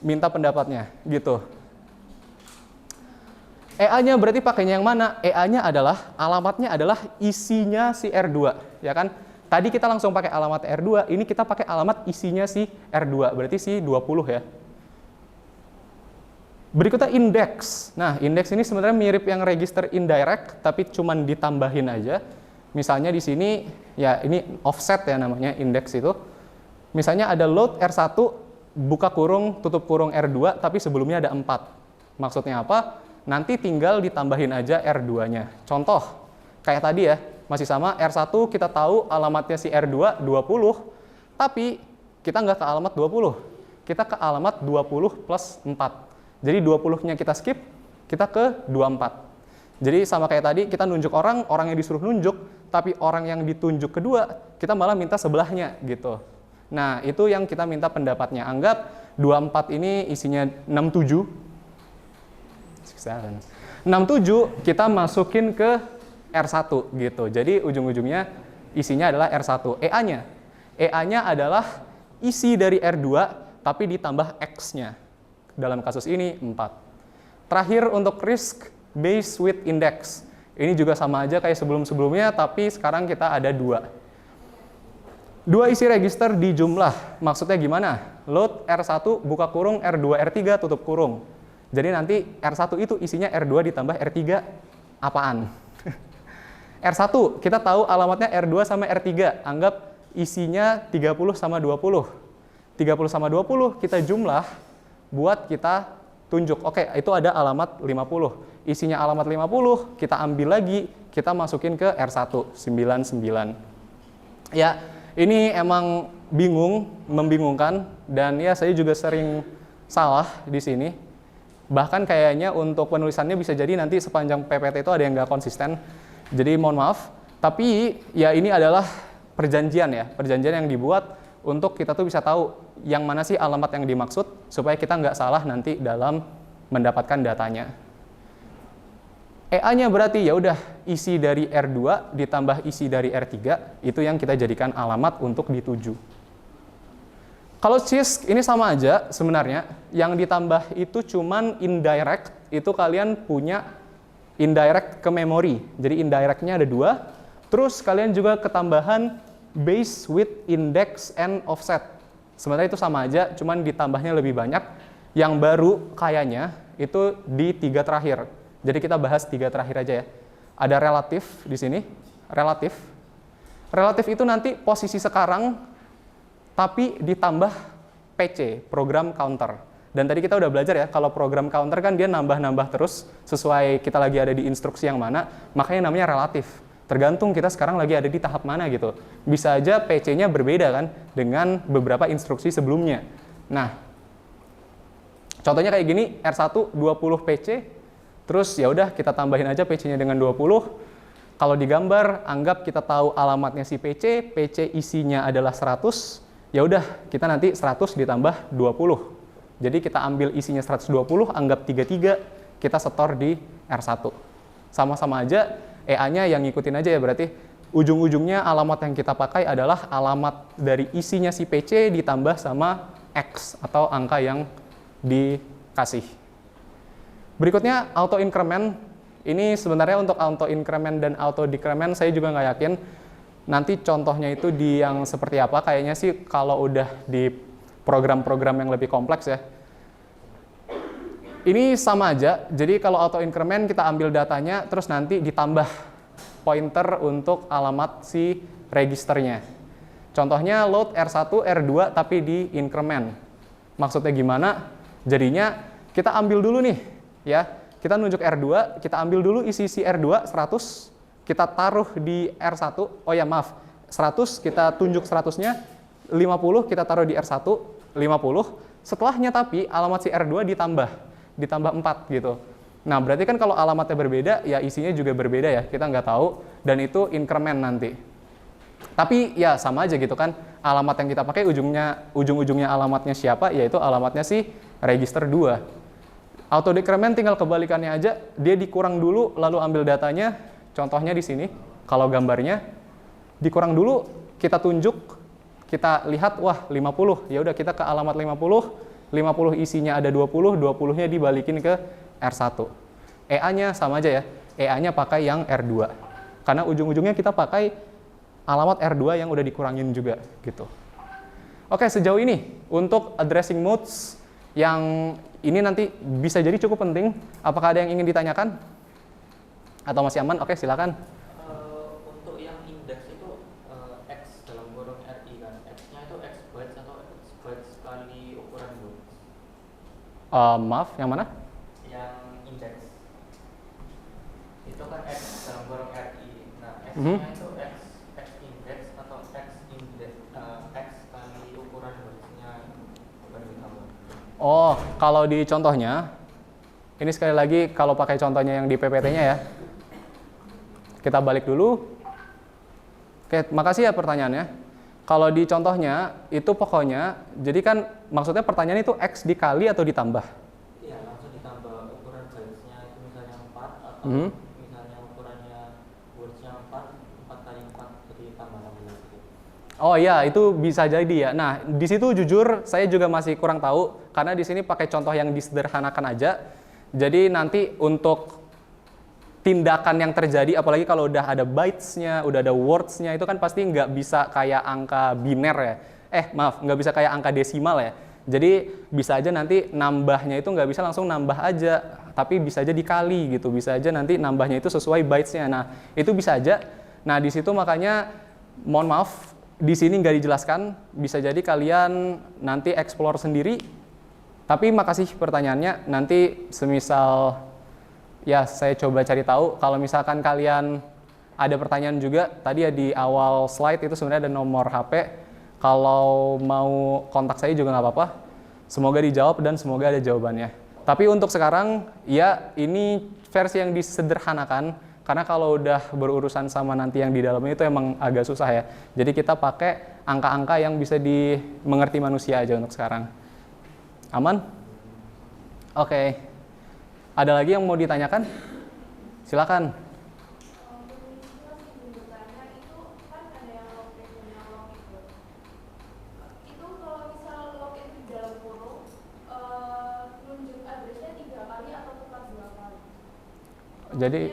minta pendapatnya, gitu. EA-nya berarti pakainya yang mana? EA-nya adalah, alamatnya adalah isinya si R2, ya kan? Tadi kita langsung pakai alamat R2, ini kita pakai alamat isinya si R2, berarti si 20 ya. Berikutnya index. Nah, index ini sebenarnya mirip yang register indirect, tapi cuman ditambahin aja. Misalnya di sini, ya ini offset ya namanya, index itu. Misalnya ada load R1, buka kurung, tutup kurung R2, tapi sebelumnya ada 4. Maksudnya apa? Nanti tinggal ditambahin aja R2-nya. Contoh, kayak tadi ya, masih sama R1 kita tahu alamatnya si R2 20, tapi kita nggak ke alamat 20. Kita ke alamat 20 plus 4. Jadi 20-nya kita skip, kita ke 24. Jadi sama kayak tadi, kita nunjuk orang, orang yang disuruh nunjuk, tapi orang yang ditunjuk kedua, kita malah minta sebelahnya gitu. Nah, itu yang kita minta pendapatnya. Anggap 24 ini isinya 67. 67 kita masukin ke R1 gitu. Jadi ujung-ujungnya isinya adalah R1. EA-nya. EA-nya adalah isi dari R2 tapi ditambah X-nya. Dalam kasus ini 4. Terakhir untuk risk based with index. Ini juga sama aja kayak sebelum-sebelumnya, tapi sekarang kita ada 2. 2 isi register di jumlah. Maksudnya gimana? Load R1 buka kurung, R2 R3 tutup kurung. Jadi nanti R1 itu isinya R2 ditambah R3 apaan? R1 kita tahu alamatnya R2 sama R3. Anggap isinya 30 sama 20. 30 sama 20 kita jumlah buat kita tunjuk. Oke, itu ada alamat 50. Isinya alamat 50, kita ambil lagi, kita masukin ke R1 99. Ya, ini emang bingung, membingungkan, dan ya saya juga sering salah di sini. Bahkan kayaknya untuk penulisannya bisa jadi nanti sepanjang PPT itu ada yang nggak konsisten. Jadi mohon maaf. Tapi ya ini adalah perjanjian ya. Perjanjian yang dibuat untuk kita tuh bisa tahu yang mana sih alamat yang dimaksud supaya kita nggak salah nanti dalam mendapatkan datanya. EA-nya berarti ya udah isi dari R2 ditambah isi dari R3 itu yang kita jadikan alamat untuk dituju. Kalau CISC ini sama aja sebenarnya, yang ditambah itu cuman indirect, itu kalian punya indirect ke memori. Jadi indirectnya ada 2, terus kalian juga ketambahan base with index and offset. Sebenarnya itu sama aja, cuman ditambahnya lebih banyak. Yang baru kayaknya itu di 3 terakhir. Jadi kita bahas 3 terakhir aja ya. ada relatif di sini, relatif. Relatif itu nanti posisi sekarang tapi ditambah PC, program counter. Dan tadi kita udah belajar ya, kalau program counter kan dia nambah-nambah terus sesuai kita lagi ada di instruksi yang mana, makanya namanya relatif. Tergantung kita sekarang lagi ada di tahap mana gitu. Bisa aja PC-nya berbeda kan dengan beberapa instruksi sebelumnya. Nah, contohnya kayak gini, R1 20 PC, terus ya udah kita tambahin aja PC-nya dengan 20. Kalau digambar, anggap kita tahu alamatnya si PC, PC isinya adalah 100, ya udah kita nanti 100 ditambah 20. Jadi kita ambil isinya 120, anggap 33, kita setor di R1. Sama-sama aja, EA-nya yang ngikutin aja ya, berarti ujung-ujungnya alamat yang kita pakai adalah alamat dari isinya si PC ditambah sama X atau angka yang dikasih. Berikutnya auto increment. Ini sebenarnya untuk auto increment dan auto decrement saya juga nggak yakin. Nanti contohnya itu di yang seperti apa, kayaknya sih kalau udah di program-program yang lebih kompleks ya. Ini sama aja, jadi kalau auto increment kita ambil datanya, terus nanti ditambah pointer untuk alamat si registernya. Contohnya load R1, R2 tapi di increment. Maksudnya gimana? Jadinya kita ambil dulu nih, ya. Kita nunjuk R2, kita ambil dulu isi R2 100, kita taruh di R1. Oh ya, maaf. 100 kita tunjuk 100-nya, 50 kita taruh di R1, 50. Setelahnya tapi alamat si R2 ditambah 4 gitu. Nah, berarti kan kalau alamatnya berbeda, ya isinya juga berbeda ya. Kita nggak tahu, dan itu increment nanti. Tapi ya sama aja gitu kan. Alamat yang kita pakai ujung-ujungnya alamatnya siapa, yaitu alamatnya si register 2. Auto decrement tinggal kebalikannya aja, dia dikurang dulu lalu ambil datanya, contohnya di sini, kalau gambarnya dikurang dulu, kita tunjuk, kita lihat, wah 50, ya udah kita ke alamat 50 isinya ada 20, 20-nya dibalikin ke R1. EA-nya sama aja ya, EA-nya pakai yang R2, karena ujung-ujungnya kita pakai alamat R2 yang udah dikurangin juga, gitu. Oke, sejauh ini, untuk addressing modes, yang ini nanti bisa jadi cukup penting. Apakah ada yang ingin ditanyakan? Atau masih aman? Oke, silakan. Untuk yang indeks itu X dalam kurung RI kan, X-nya itu X bytes atau X bytes kali ukuran bytes? Maaf, yang mana? Yang indeks. Itu kan X dalam kurung RI. Nah, X-nya itu X indeks atau X kali ukuran bytes-nya bertambah. Oh, kalau di contohnya, ini sekali lagi kalau pakai contohnya yang di PPT-nya ya. Kita balik dulu. Oke, makasih ya pertanyaannya. Kalau di contohnya, itu pokoknya, jadi kan maksudnya pertanyaan itu X dikali atau ditambah? Iya, langsung ditambah ukuran bytes-nya itu misalnya 4 atau misalnya ukurannya words-nya 4 kali 4, jadi tambah 16 gitu. Oh iya, itu bisa jadi ya. Nah, di situ jujur saya juga masih kurang tahu karena di sini pakai contoh yang disederhanakan aja. Jadi nanti untuk tindakan yang terjadi, apalagi kalau udah ada bytes-nya, udah ada words-nya, itu kan pasti nggak bisa kayak angka biner ya. Maaf, nggak bisa kayak angka desimal ya. Jadi bisa aja nanti nambahnya itu nggak bisa langsung nambah aja, tapi bisa aja dikali gitu. Bisa aja nanti nambahnya itu sesuai bytes-nya. Nah, itu bisa aja. Nah, di situ makanya mohon maaf, di sini nggak dijelaskan, bisa jadi kalian nanti explore sendiri. Tapi makasih pertanyaannya, nanti semisal ya saya coba cari tahu. Kalau misalkan kalian ada pertanyaan juga, tadi ya di awal slide itu sebenarnya ada nomor HP. Kalau mau kontak saya juga nggak apa-apa. Semoga dijawab dan semoga ada jawabannya. Tapi untuk sekarang, ya ini versi yang disederhanakan. Karena kalau udah berurusan sama nanti yang di dalamnya itu emang agak susah ya. Jadi kita pakai angka-angka yang bisa dimengerti manusia aja untuk sekarang. Aman? Oke. Ada lagi yang mau ditanyakan? Silakan. Jadi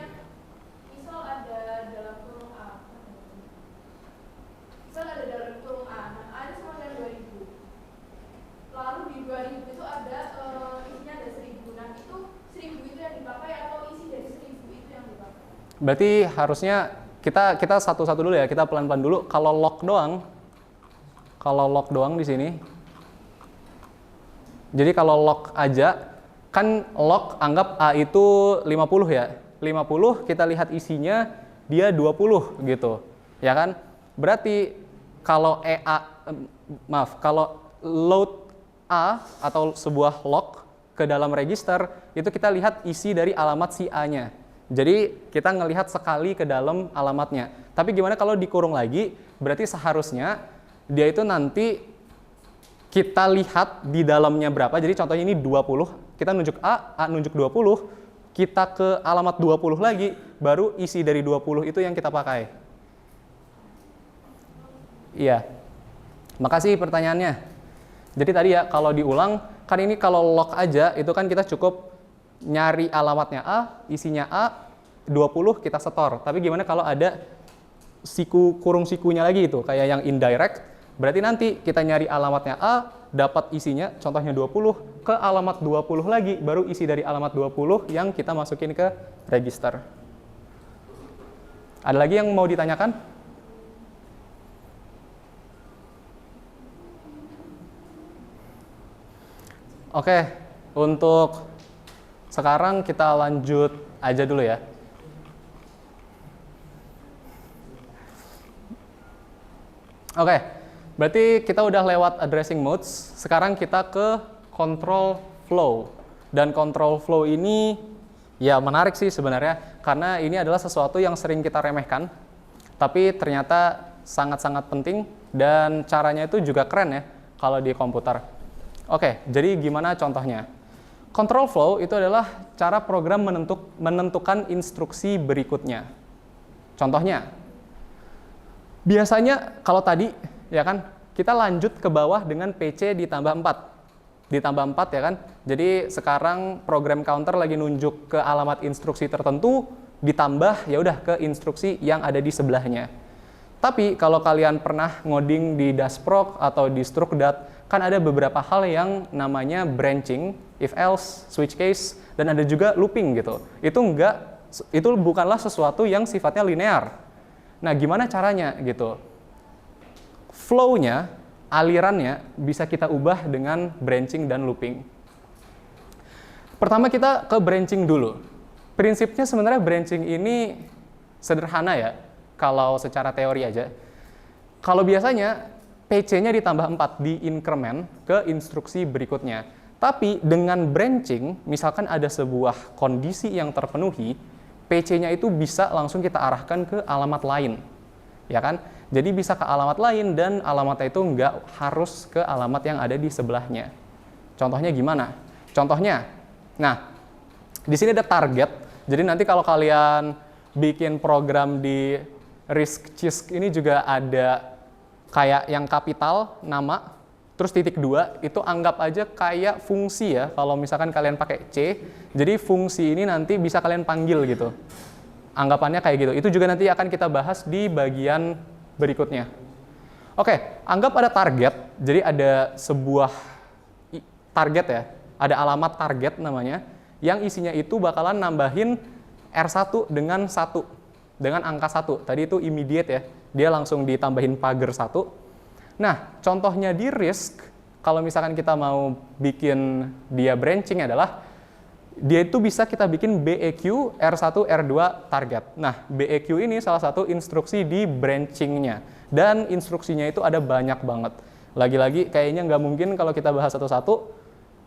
Berarti harusnya kita satu-satu dulu ya, kita pelan-pelan dulu. Kalau lock doang di sini. Jadi kalau lock aja, kan lock anggap A itu 50 ya. 50 kita lihat isinya dia 20 gitu. Ya kan? Berarti kalau kalau load A atau sebuah lock ke dalam register, itu kita lihat isi dari alamat si A-nya. Jadi kita ngelihat sekali ke dalam alamatnya. Tapi gimana kalau dikurung lagi? Berarti seharusnya dia itu nanti kita lihat di dalamnya berapa. Jadi contohnya ini 20, kita nunjuk A nunjuk 20, kita ke alamat 20 lagi, baru isi dari 20 itu yang kita pakai. Iya. Makasih pertanyaannya. Jadi tadi ya kalau diulang, kan ini kalau lock aja itu kan kita cukup nyari alamatnya A, isinya A, 20 kita setor. Tapi gimana kalau ada kurung sikunya lagi itu, kayak yang indirect, berarti nanti kita nyari alamatnya A, dapat isinya, contohnya 20, ke alamat 20 lagi, baru isi dari alamat 20 yang kita masukin ke register. Ada lagi yang mau ditanyakan? Oke, untuk sekarang kita lanjut aja dulu ya. Oke, berarti kita udah lewat addressing modes. Sekarang kita ke control flow. Dan control flow ini ya menarik sih sebenarnya, karena ini adalah sesuatu yang sering kita remehkan, tapi ternyata sangat-sangat penting dan caranya itu juga keren ya kalau di komputer. Oke, jadi gimana contohnya? Control flow itu adalah cara program menentukan instruksi berikutnya. Contohnya, biasanya kalau tadi ya kan kita lanjut ke bawah dengan PC ditambah 4. Ditambah 4 ya kan. Jadi sekarang program counter lagi nunjuk ke alamat instruksi tertentu, ditambah ya udah ke instruksi yang ada di sebelahnya. Tapi kalau kalian pernah ngoding di Dasproc atau di Strucdat, kan ada beberapa hal yang namanya branching, if else, switch case, dan ada juga looping gitu. Itu bukanlah sesuatu yang sifatnya linear. Nah, gimana caranya gitu? Flow-nya, alirannya bisa kita ubah dengan branching dan looping. Pertama kita ke branching dulu. Prinsipnya sebenarnya branching ini sederhana ya, kalau secara teori aja. Kalau biasanya PC-nya ditambah 4 di increment ke instruksi berikutnya. Tapi dengan branching, misalkan ada sebuah kondisi yang terpenuhi, PC-nya itu bisa langsung kita arahkan ke alamat lain. Ya kan? Jadi bisa ke alamat lain dan alamatnya itu nggak harus ke alamat yang ada di sebelahnya. Contohnya gimana? Contohnya, nah, di sini ada target. Jadi nanti kalau kalian bikin program di RISC-CISC ini juga ada kayak yang kapital, nama, terus titik 2, itu anggap aja kayak fungsi ya, kalau misalkan kalian pakai C, jadi fungsi ini nanti bisa kalian panggil gitu. Anggapannya kayak gitu. Itu juga nanti akan kita bahas di bagian berikutnya. Oke, anggap ada target, jadi ada sebuah target ya, ada alamat target namanya, yang isinya itu bakalan nambahin R1 dengan 1, dengan angka 1. Tadi itu immediate ya, dia langsung ditambahin pagar 1. Nah, contohnya di RISC, kalau misalkan kita mau bikin dia branching adalah, dia itu bisa kita bikin BEQ R1 R2 target. Nah, BEQ ini salah satu instruksi di branchingnya. Dan instruksinya itu ada banyak banget. Lagi-lagi kayaknya nggak mungkin kalau kita bahas satu-satu.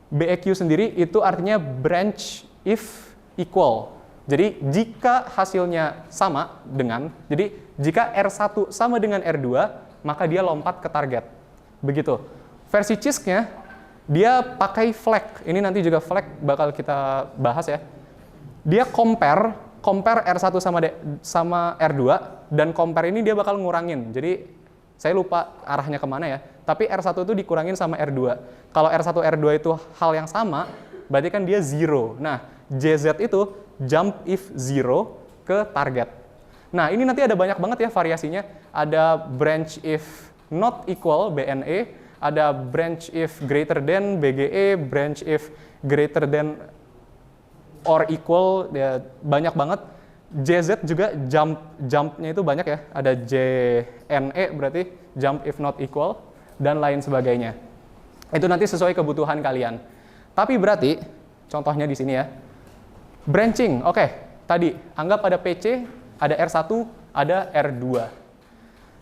BEQ sendiri itu artinya branch if equal. Jadi jika hasilnya sama dengan, jadi jika R1 sama dengan R2, maka dia lompat ke target. Begitu. Versi CISC-nya, dia pakai flag. Ini nanti juga flag bakal kita bahas ya. Dia compare R1 sama R2, dan compare ini dia bakal ngurangin. Jadi saya lupa arahnya kemana ya, tapi R1 itu dikurangin sama R2. Kalau R1, R2 itu hal yang sama, berarti kan dia 0. Nah, JZ itu jump if 0 ke target. Nah, ini nanti ada banyak banget ya variasinya. Ada branch if not equal, BNE, ada branch if greater than, BGE, branch if greater than or equal, ya banyak banget. JZ juga jumpnya itu banyak ya. Ada JNE berarti jump if not equal dan lain sebagainya. Itu nanti sesuai kebutuhan kalian. Tapi berarti contohnya di sini ya. Branching, oke. Tadi anggap ada PC, ada R1, ada R2.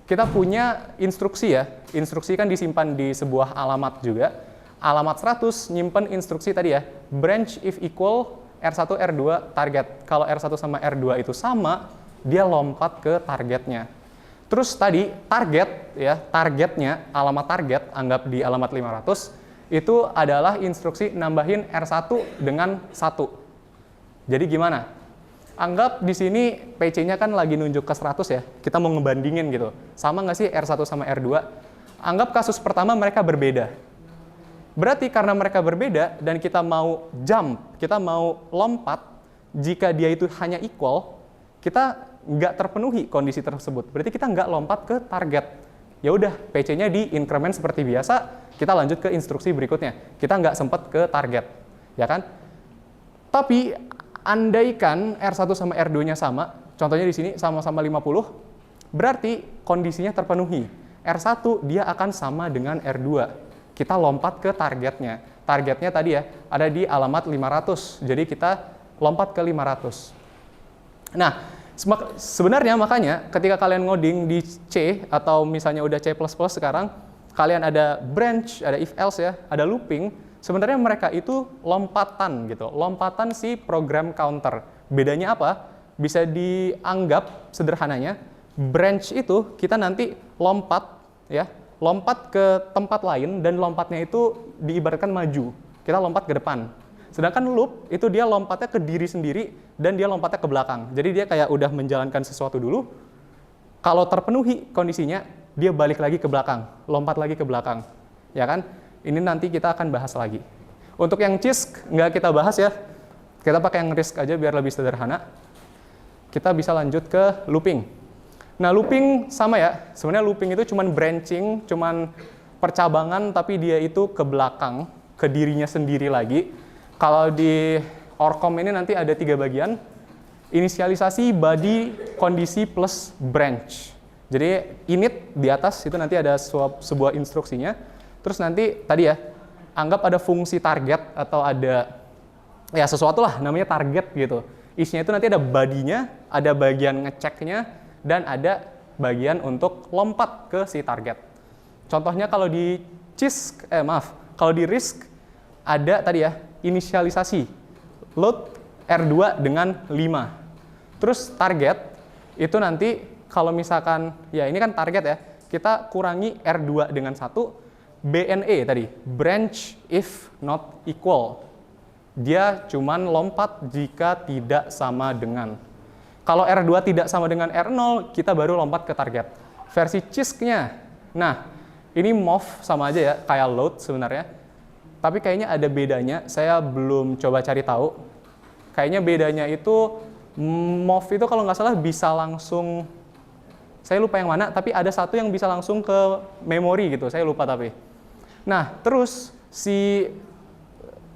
Kita punya instruksi ya. Instruksi kan disimpan di sebuah alamat juga. Alamat 100 nyimpen instruksi tadi ya. Branch if equal R1, R2 target. Kalau R1 sama R2 itu sama, dia lompat ke targetnya. Terus tadi target ya, targetnya, alamat target, anggap di alamat 500, itu adalah instruksi nambahin R1 dengan 1. Jadi gimana? Anggap di sini PC-nya kan lagi nunjuk ke 100 ya, kita mau ngebandingin gitu. Sama nggak sih R1 sama R2? Anggap kasus pertama mereka berbeda. Berarti karena mereka berbeda dan kita mau jump, kita mau lompat, jika dia itu hanya equal, kita nggak terpenuhi kondisi tersebut. Berarti kita nggak lompat ke target. Ya udah, PC-nya di increment seperti biasa, kita lanjut ke instruksi berikutnya. Kita nggak sempat ke target, ya kan? Tapi andaikan R1 sama R2-nya sama, contohnya di sini sama-sama 50, berarti kondisinya terpenuhi. R1 dia akan sama dengan R2. Kita lompat ke targetnya. Targetnya tadi ya, ada di alamat 500. Jadi kita lompat ke 500. Nah, sebenarnya makanya ketika kalian ngoding di C atau misalnya udah C++ sekarang, kalian ada branch, ada if else ya, ada looping, sebenarnya mereka itu lompatan gitu, lompatan si program counter. Bedanya apa? Bisa dianggap sederhananya, branch itu kita nanti lompat ya, lompat ke tempat lain dan lompatnya itu diibaratkan maju. Kita lompat ke depan. Sedangkan loop itu dia lompatnya ke diri sendiri dan dia lompatnya ke belakang. Jadi dia kayak udah menjalankan sesuatu dulu. Kalau terpenuhi kondisinya, dia balik lagi ke belakang, lompat lagi ke belakang. Ya kan? Ini nanti kita akan bahas lagi. Untuk yang CISC nggak kita bahas ya. Kita pakai yang RISC aja biar lebih sederhana. Kita bisa lanjut ke looping. Nah, looping sama ya. Sebenarnya looping itu cuman branching, cuman percabangan tapi dia itu ke belakang, ke dirinya sendiri lagi. Kalau di ORCOM ini nanti ada 3 bagian, inisialisasi, body, kondisi, plus branch. Jadi init di atas itu nanti ada sebuah instruksinya, terus nanti tadi ya, anggap ada fungsi target atau ada ya sesuatu lah namanya target gitu. Isinya itu nanti ada body-nya, ada bagian ngeceknya, dan ada bagian untuk lompat ke si target. Contohnya kalau di CISC, kalau di RISC ada tadi ya, inisialisasi, load R2 dengan 5. Terus target, itu nanti kalau misalkan, ya ini kan target ya, kita kurangi R2 dengan 1, BNE tadi, branch if not equal. Dia cuman lompat jika tidak sama dengan. Kalau R2 tidak sama dengan R0, kita baru lompat ke target. Versi CISC-nya, nah ini move sama aja ya, kayak load sebenarnya. Tapi kayaknya ada bedanya, saya belum coba cari tahu. Kayaknya bedanya itu, move itu kalau nggak salah bisa langsung, saya lupa yang mana, tapi ada satu yang bisa langsung ke memori gitu, saya lupa tapi. Nah, terus si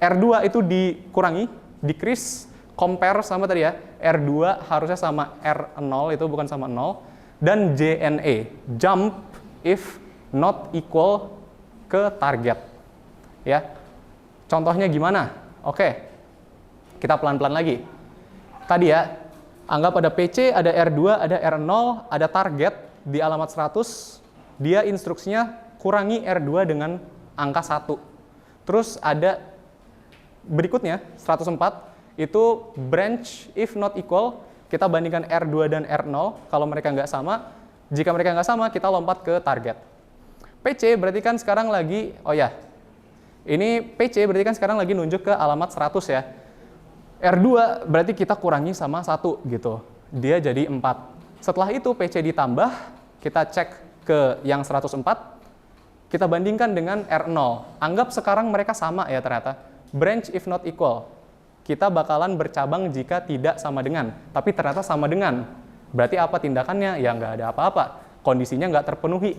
R2 itu dikurangi, decrease, compare sama tadi ya, R2 harusnya sama R0, itu bukan sama 0, dan JNE, jump if not equal ke target. Ya, contohnya gimana? Oke, kita pelan-pelan lagi. Tadi ya, anggap ada PC, ada R2, ada R0, ada target di alamat 100, dia instruksinya kurangi R2 dengan angka 1. Terus ada berikutnya, 104, itu branch if not equal, kita bandingkan R2 dan R0, kalau mereka nggak sama, jika mereka nggak sama, kita lompat ke target. PC berarti kan sekarang lagi, oh ya, ini PC berarti kan sekarang lagi nunjuk ke alamat 100 ya. R2 berarti kita kurangi sama 1 gitu. Dia jadi 4. Setelah itu PC ditambah, kita cek ke yang 104, kita bandingkan dengan R0. Anggap sekarang mereka sama ya ternyata. Branch if not equal. Kita bakalan bercabang jika tidak sama dengan. Tapi ternyata sama dengan. Berarti apa tindakannya? Ya nggak ada apa-apa. Kondisinya nggak terpenuhi.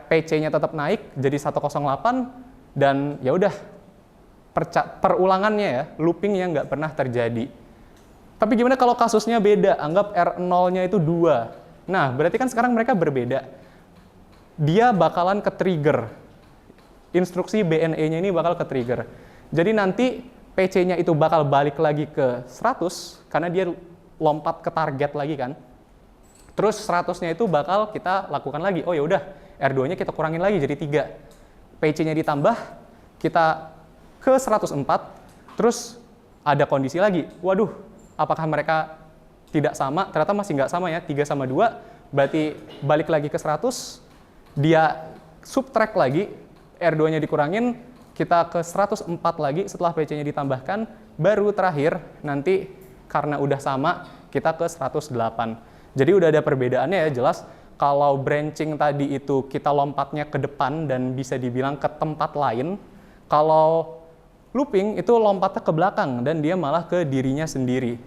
PC-nya tetap naik jadi 108, dan ya udah perulangannya ya, looping yang nggak pernah terjadi. Tapi gimana kalau kasusnya beda? Anggap R0-nya itu 2. Nah, berarti kan sekarang mereka berbeda. Dia bakalan ke-trigger. Instruksi BNE-nya ini bakal ke-trigger. Jadi nanti PC-nya itu bakal balik lagi ke 100, karena dia lompat ke target lagi kan. Terus 100-nya itu bakal kita lakukan lagi. Oh ya udah, R2-nya kita kurangin lagi jadi 3. PC-nya ditambah, kita ke 104, terus ada kondisi lagi. Waduh, apakah mereka tidak sama? Ternyata masih nggak sama ya, 3 sama 2, berarti balik lagi ke 100, dia subtract lagi, R2-nya dikurangin, kita ke 104 lagi setelah PC-nya ditambahkan, baru terakhir nanti karena udah sama, kita ke 108. Jadi udah ada perbedaannya ya, jelas. Kalau branching tadi itu kita lompatnya ke depan dan bisa dibilang ke tempat lain, kalau looping itu lompatnya ke belakang dan dia malah ke dirinya sendiri.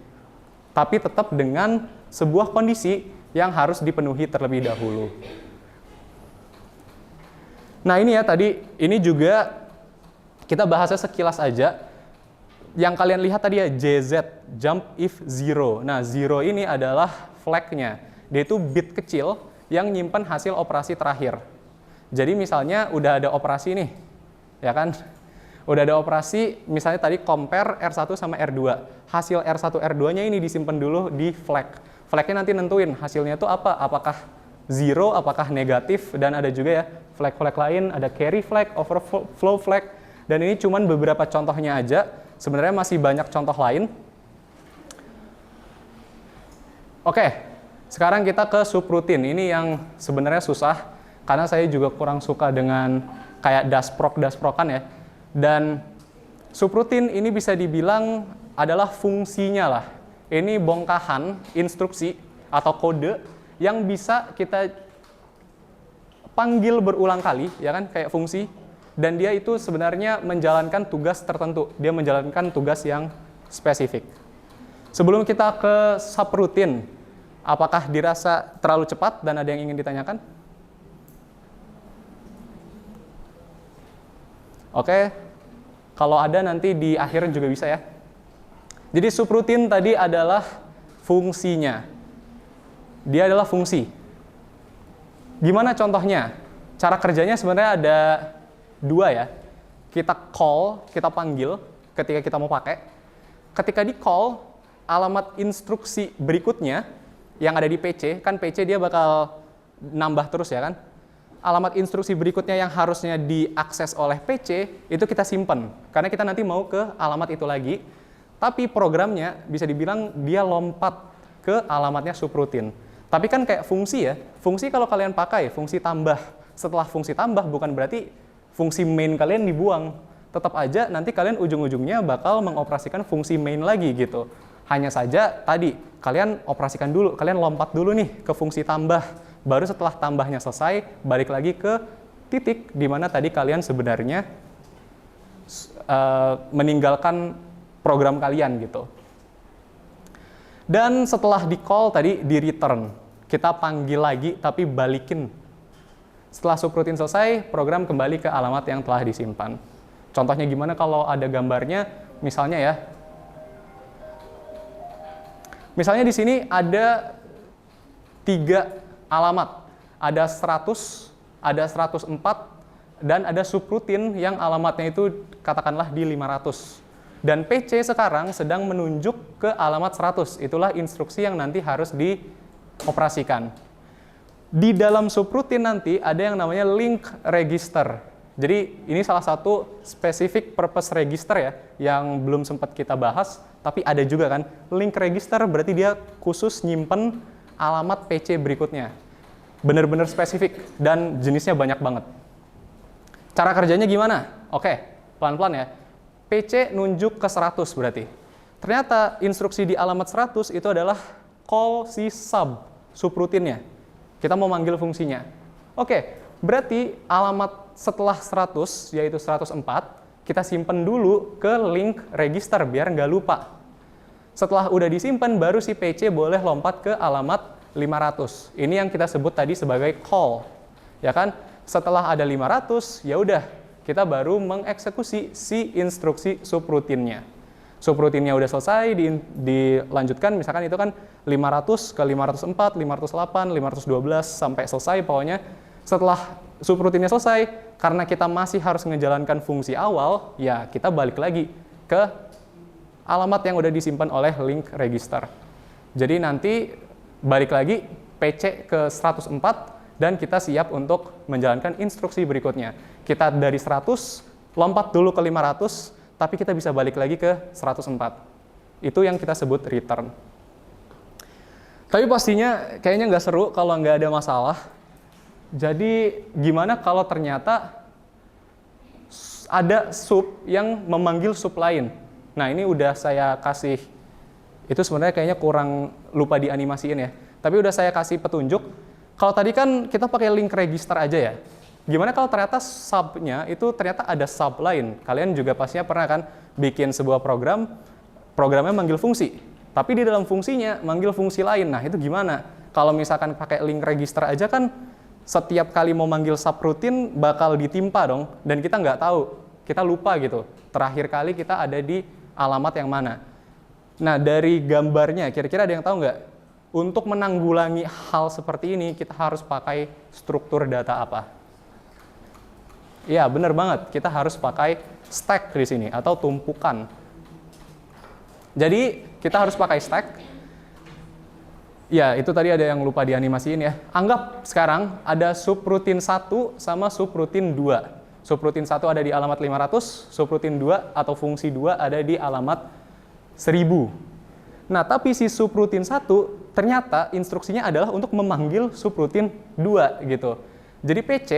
Tapi tetap dengan sebuah kondisi yang harus dipenuhi terlebih dahulu. Nah ini ya tadi, ini juga kita bahasnya sekilas aja. Yang kalian lihat tadi ya, JZ, jump if zero. Nah, zero ini adalah flag-nya. Dia itu bit kecil yang nyimpan hasil operasi terakhir. Jadi misalnya udah ada operasi nih, ya kan? Udah ada operasi, misalnya tadi compare R1 sama R2. Hasil R1, R2-nya ini disimpan dulu di flag. Flag-nya nanti nentuin hasilnya itu apa, apakah zero, apakah negatif, dan ada juga ya flag-flag lain, ada carry flag, overflow flag, dan ini cuman beberapa contohnya aja, sebenarnya masih banyak contoh lain. Oke, sekarang kita ke subroutine. Ini yang sebenarnya susah, karena saya juga kurang suka dengan kayak dasprok-dasprokan ya. Dan subroutine ini bisa dibilang adalah fungsinya lah. Ini bongkahan instruksi atau kode yang bisa kita panggil berulang kali, ya kan, kayak fungsi. Dan dia itu sebenarnya menjalankan tugas tertentu. Dia menjalankan tugas yang spesifik. Sebelum kita ke subroutine, apakah dirasa terlalu cepat dan ada yang ingin ditanyakan? Oke, kalau ada nanti di akhir juga bisa ya. Jadi subroutine tadi adalah fungsinya. Dia adalah fungsi. Gimana contohnya? Cara kerjanya sebenarnya ada 2 ya. Kita call, kita panggil ketika kita mau pakai. Ketika di call, alamat instruksi berikutnya yang ada di PC, kan PC dia bakal nambah terus ya kan. Alamat instruksi berikutnya yang harusnya diakses oleh PC, itu kita simpen. Karena kita nanti mau ke alamat itu lagi. Tapi programnya bisa dibilang dia lompat ke alamatnya subroutine. Tapi kan kayak fungsi ya. Fungsi kalau kalian pakai, fungsi tambah. Setelah fungsi tambah bukan berarti fungsi main kalian dibuang. Tetap aja nanti kalian ujung-ujungnya bakal mengoperasikan fungsi main lagi gitu. Hanya saja tadi, kalian operasikan dulu, kalian lompat dulu nih ke fungsi tambah. Baru setelah tambahnya selesai, balik lagi ke titik di mana tadi kalian sebenarnya meninggalkan program kalian gitu. Dan setelah di call tadi, di return. Kita panggil lagi, tapi balikin. Setelah subroutine selesai, program kembali ke alamat yang telah disimpan. Contohnya gimana kalau ada gambarnya, misalnya ya. Misalnya di sini ada 3 alamat. Ada 100, ada 104, dan ada subroutine yang alamatnya itu katakanlah di 500. Dan PC sekarang sedang menunjuk ke alamat 100. Itulah instruksi yang nanti harus dioperasikan. Di dalam subroutine nanti ada yang namanya link register. Jadi ini salah satu specific purpose register ya, yang belum sempat kita bahas, tapi ada juga kan. Link register berarti dia khusus nyimpen alamat PC berikutnya. Benar-benar spesifik dan jenisnya banyak banget. Cara kerjanya gimana? Oke, pelan-pelan ya. PC nunjuk ke 100 berarti. Ternyata instruksi di alamat 100 itu adalah call si subroutine-nya. Kita mau manggil fungsinya. Oke, berarti alamat setelah 100, yaitu 104, kita simpen dulu ke link register biar nggak lupa. Setelah udah disimpan, baru si PC boleh lompat ke alamat 500. Ini yang kita sebut tadi sebagai call. Ya kan? Setelah ada 500, ya udah, kita baru mengeksekusi si instruksi subroutine-nya. subrutinnya udah selesai, dilanjutkan, misalkan itu kan 500 ke 504, 508, 512 sampai selesai pokoknya. Setelah subrutinnya selesai, karena kita masih harus menjalankan fungsi awal, ya kita balik lagi ke alamat yang udah disimpan oleh link register. Jadi nanti balik lagi PC ke 104 dan kita siap untuk menjalankan instruksi berikutnya. Kita dari 100 lompat dulu ke 500, tapi kita bisa balik lagi ke 104. Itu yang kita sebut return. Tapi pastinya kayaknya nggak seru kalau nggak ada masalah. Jadi gimana kalau ternyata ada sub yang memanggil sub lain? Nah ini udah saya kasih, itu sebenarnya kayaknya kurang lupa dianimasiin ya. Tapi udah saya kasih petunjuk. Kalau tadi kan kita pakai link register aja ya. Gimana kalau ternyata subnya itu ternyata ada sub lain? Kalian juga pastinya pernah kan bikin sebuah program, programnya manggil fungsi. Tapi di dalam fungsinya manggil fungsi lain. Nah itu gimana? Kalau misalkan pakai link register aja kan setiap kali mau manggil subroutine bakal ditimpa dong. Dan kita nggak tahu, kita lupa gitu. Terakhir kali kita ada di alamat yang mana. Nah dari gambarnya kira-kira ada yang tahu nggak? Untuk menanggulangi hal seperti ini kita harus pakai struktur data apa? Iya, benar banget. Kita harus pakai stack di sini atau tumpukan. Jadi, kita harus pakai stack. Ya, itu tadi ada yang lupa dianimasiin ya. Anggap sekarang ada subroutine 1 sama subroutine 2. Subroutine 1 ada di alamat 500, subroutine 2 atau fungsi 2 ada di alamat 1000. Nah, tapi si subroutine 1 ternyata instruksinya adalah untuk memanggil subroutine 2 gitu. Jadi PC,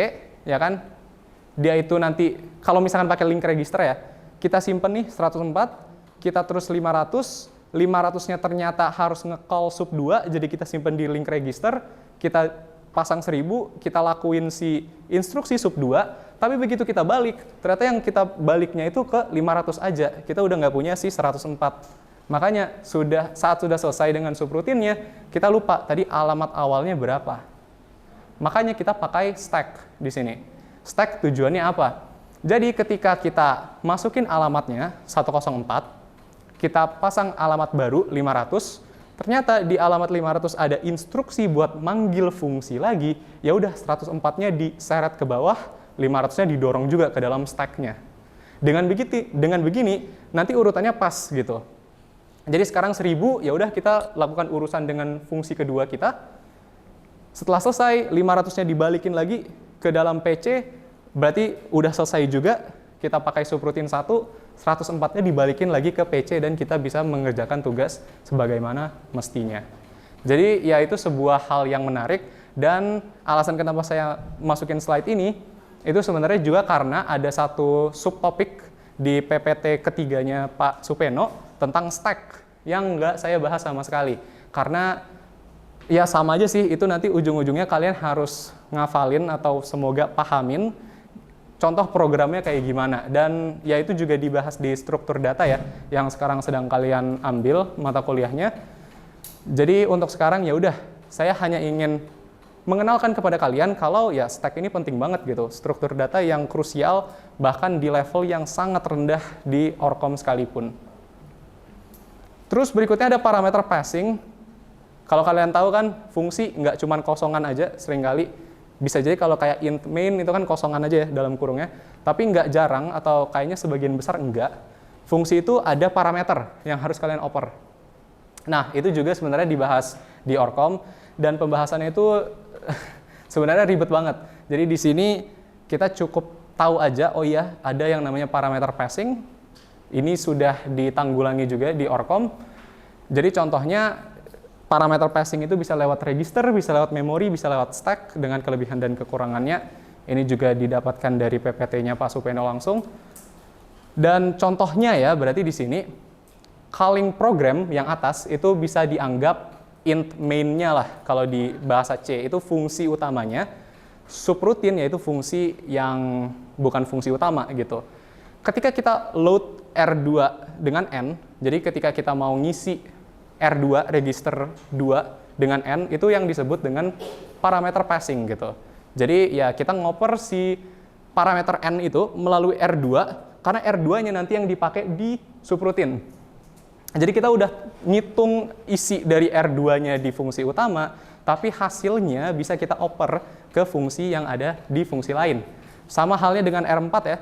ya kan, dia itu nanti, kalau misalkan pakai link register ya, kita simpen nih 104, kita terus 500, 500-nya ternyata harus nge-call sub 2, jadi kita simpen di link register, kita pasang 1000, kita lakuin si instruksi sub 2, tapi begitu kita balik, ternyata yang kita baliknya itu ke 500 aja, kita udah nggak punya si 104. Makanya saat sudah selesai dengan subrutinnya, kita lupa tadi alamat awalnya berapa. Makanya kita pakai stack di sini. Stack tujuannya apa? Jadi ketika kita masukin alamatnya 104, kita pasang alamat baru 500, ternyata di alamat 500 ada instruksi buat manggil fungsi lagi, ya udah 104-nya diseret ke bawah, 500-nya didorong juga ke dalam stack-nya. Dengan begini nanti urutannya pas gitu. Jadi sekarang 1000, ya udah kita lakukan urusan dengan fungsi kedua kita. Setelah selesai, 500-nya dibalikin lagi ke dalam PC, berarti udah selesai juga, kita pakai subroutine 1, 104-nya dibalikin lagi ke PC dan kita bisa mengerjakan tugas sebagaimana mestinya. Jadi ya itu sebuah hal yang menarik dan alasan kenapa saya masukin slide ini, itu sebenarnya juga karena ada satu subtopik di PPT ketiganya Pak Supeno tentang stack yang nggak saya bahas sama sekali. Karena ya sama aja sih, itu nanti ujung-ujungnya kalian harus ngafalin atau semoga pahamin contoh programnya kayak gimana. Dan ya itu juga dibahas di struktur data ya, yang sekarang sedang kalian ambil mata kuliahnya. Jadi untuk sekarang ya udah, saya hanya ingin mengenalkan kepada kalian kalau ya stack ini penting banget gitu. Struktur data yang krusial bahkan di level yang sangat rendah di Orcom sekalipun. Terus berikutnya ada parameter passing. Kalau kalian tahu kan fungsi nggak cuma kosongan aja seringkali. Bisa jadi kalau kayak int main itu kan kosongan aja ya dalam kurungnya. Tapi nggak jarang atau kayaknya sebagian besar enggak. Fungsi itu ada parameter yang harus kalian oper. Nah itu juga sebenarnya dibahas di Orcom dan pembahasannya itu sebenarnya ribet banget. Jadi di sini kita cukup tahu aja, oh iya ada yang namanya parameter passing. Ini sudah ditanggulangi juga di Orcom. Jadi contohnya parameter passing itu bisa lewat register, bisa lewat memori, bisa lewat stack dengan kelebihan dan kekurangannya. Ini juga didapatkan dari PPT-nya Pak Supeno langsung. Dan contohnya ya berarti di sini calling program yang atas itu bisa dianggap int main-nya lah kalau di bahasa C, itu fungsi utamanya. Subroutine yaitu fungsi yang bukan fungsi utama gitu. Ketika kita load R2 dengan N, jadi ketika kita mau ngisi R2, register 2 dengan N, itu yang disebut dengan parameter passing gitu. Jadi ya kita ngoper si parameter N itu melalui R2, karena R2-nya nanti yang dipakai di subroutine. Jadi kita udah ngitung isi dari R2-nya di fungsi utama, tapi hasilnya bisa kita oper ke fungsi yang ada di fungsi lain. Sama halnya dengan R4 ya.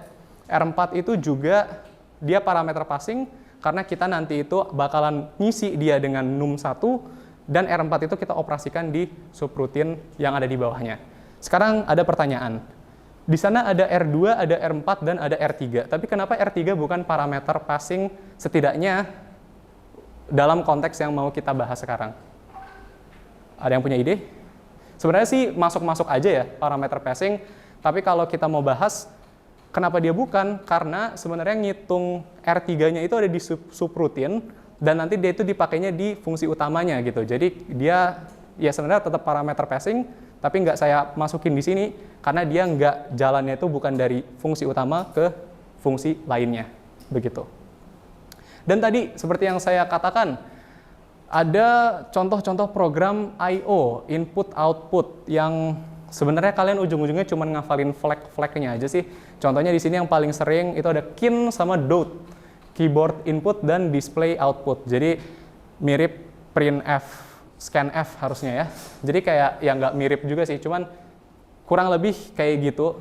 R4 itu juga dia parameter passing, karena kita nanti itu bakalan ngisi dia dengan num1, dan R4 itu kita operasikan di subroutine yang ada di bawahnya. Sekarang ada pertanyaan. Di sana ada R2, ada R4, dan ada R3. Tapi kenapa R3 bukan parameter passing setidaknya dalam konteks yang mau kita bahas sekarang? Ada yang punya ide? Sebenarnya sih masuk-masuk aja ya parameter passing, tapi kalau kita mau bahas kenapa dia bukan, karena sebenarnya ngitung R3-nya itu ada di subroutine, dan nanti dia itu dipakainya di fungsi utamanya gitu. Jadi dia ya sebenarnya tetap parameter passing, tapi nggak saya masukin di sini, karena dia nggak jalannya itu bukan dari fungsi utama ke fungsi lainnya, begitu. Dan tadi, seperti yang saya katakan, ada contoh-contoh program I/O, input-output, yang sebenarnya kalian ujung-ujungnya cuma ngafalin flag-flagnya aja sih. Contohnya di sini yang paling sering itu ada kin sama dot, keyboard input dan display output. Jadi mirip printf, scanf harusnya ya. Jadi kayak ya nggak mirip juga sih, cuman kurang lebih kayak gitu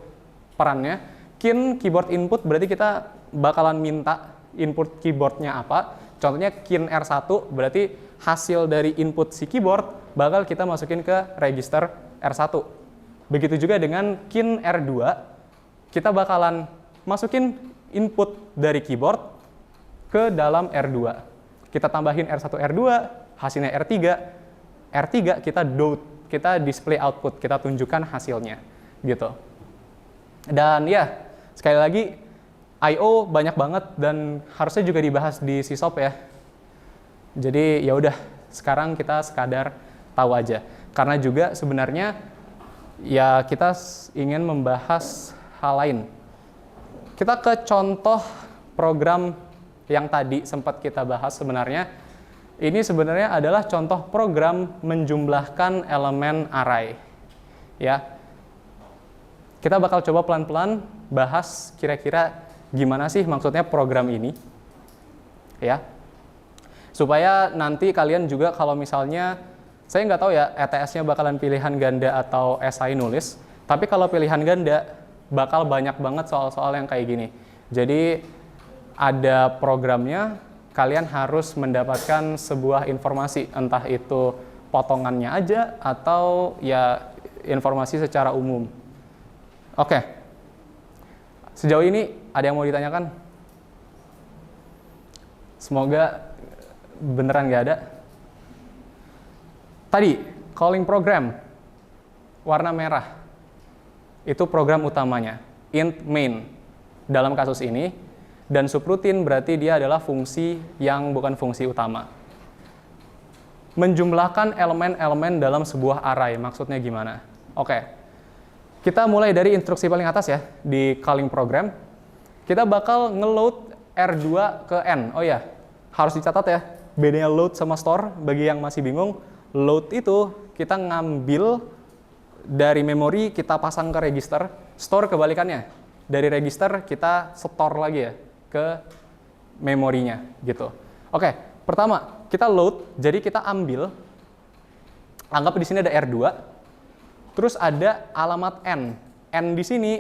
perannya. Kin keyboard input berarti kita bakalan minta input keyboardnya apa. Contohnya kin R1 berarti hasil dari input si keyboard bakal kita masukin ke register R1. Begitu juga dengan kin R2, kita bakalan masukin input dari keyboard ke dalam R2. Kita tambahin R1 R2, hasilnya R3. R3 kita dot, kita display output, kita tunjukkan hasilnya gitu. Dan ya, sekali lagi I/O banyak banget dan harusnya juga dibahas di SISOP ya. Jadi ya udah, sekarang kita sekadar tahu aja. Karena juga sebenarnya ya kita ingin membahas hal lain. Kita ke contoh program yang tadi sempat kita bahas sebenarnya. Ini sebenarnya adalah contoh program menjumlahkan elemen array. Ya. Kita bakal coba pelan-pelan bahas kira-kira gimana sih maksudnya program ini. Ya. Supaya nanti kalian juga kalau misalnya, saya nggak tahu ya ETS-nya bakalan pilihan ganda atau SI nulis, tapi kalau pilihan ganda bakal banyak banget soal-soal yang kayak gini. Jadi ada programnya, kalian harus mendapatkan sebuah informasi, entah itu potongannya aja atau ya informasi secara umum. Oke. Sejauh ini ada yang mau ditanyakan? Semoga beneran nggak ada. Tadi, calling program, warna merah, itu program utamanya, int main dalam kasus ini, dan subroutine berarti dia adalah fungsi yang bukan fungsi utama. Menjumlahkan elemen-elemen dalam sebuah array, maksudnya gimana? Oke, kita mulai dari instruksi paling atas ya, di calling program. Kita bakal nge-load R2 ke N. Oh ya, harus dicatat ya, bedanya load sama store, bagi yang masih bingung. Load itu kita ngambil dari memori, kita pasang ke register. Store kebalikannya, dari register kita store lagi ya ke memorinya gitu. Oke, pertama kita load, jadi kita ambil, anggap di sini ada R2, terus ada alamat N. N di sini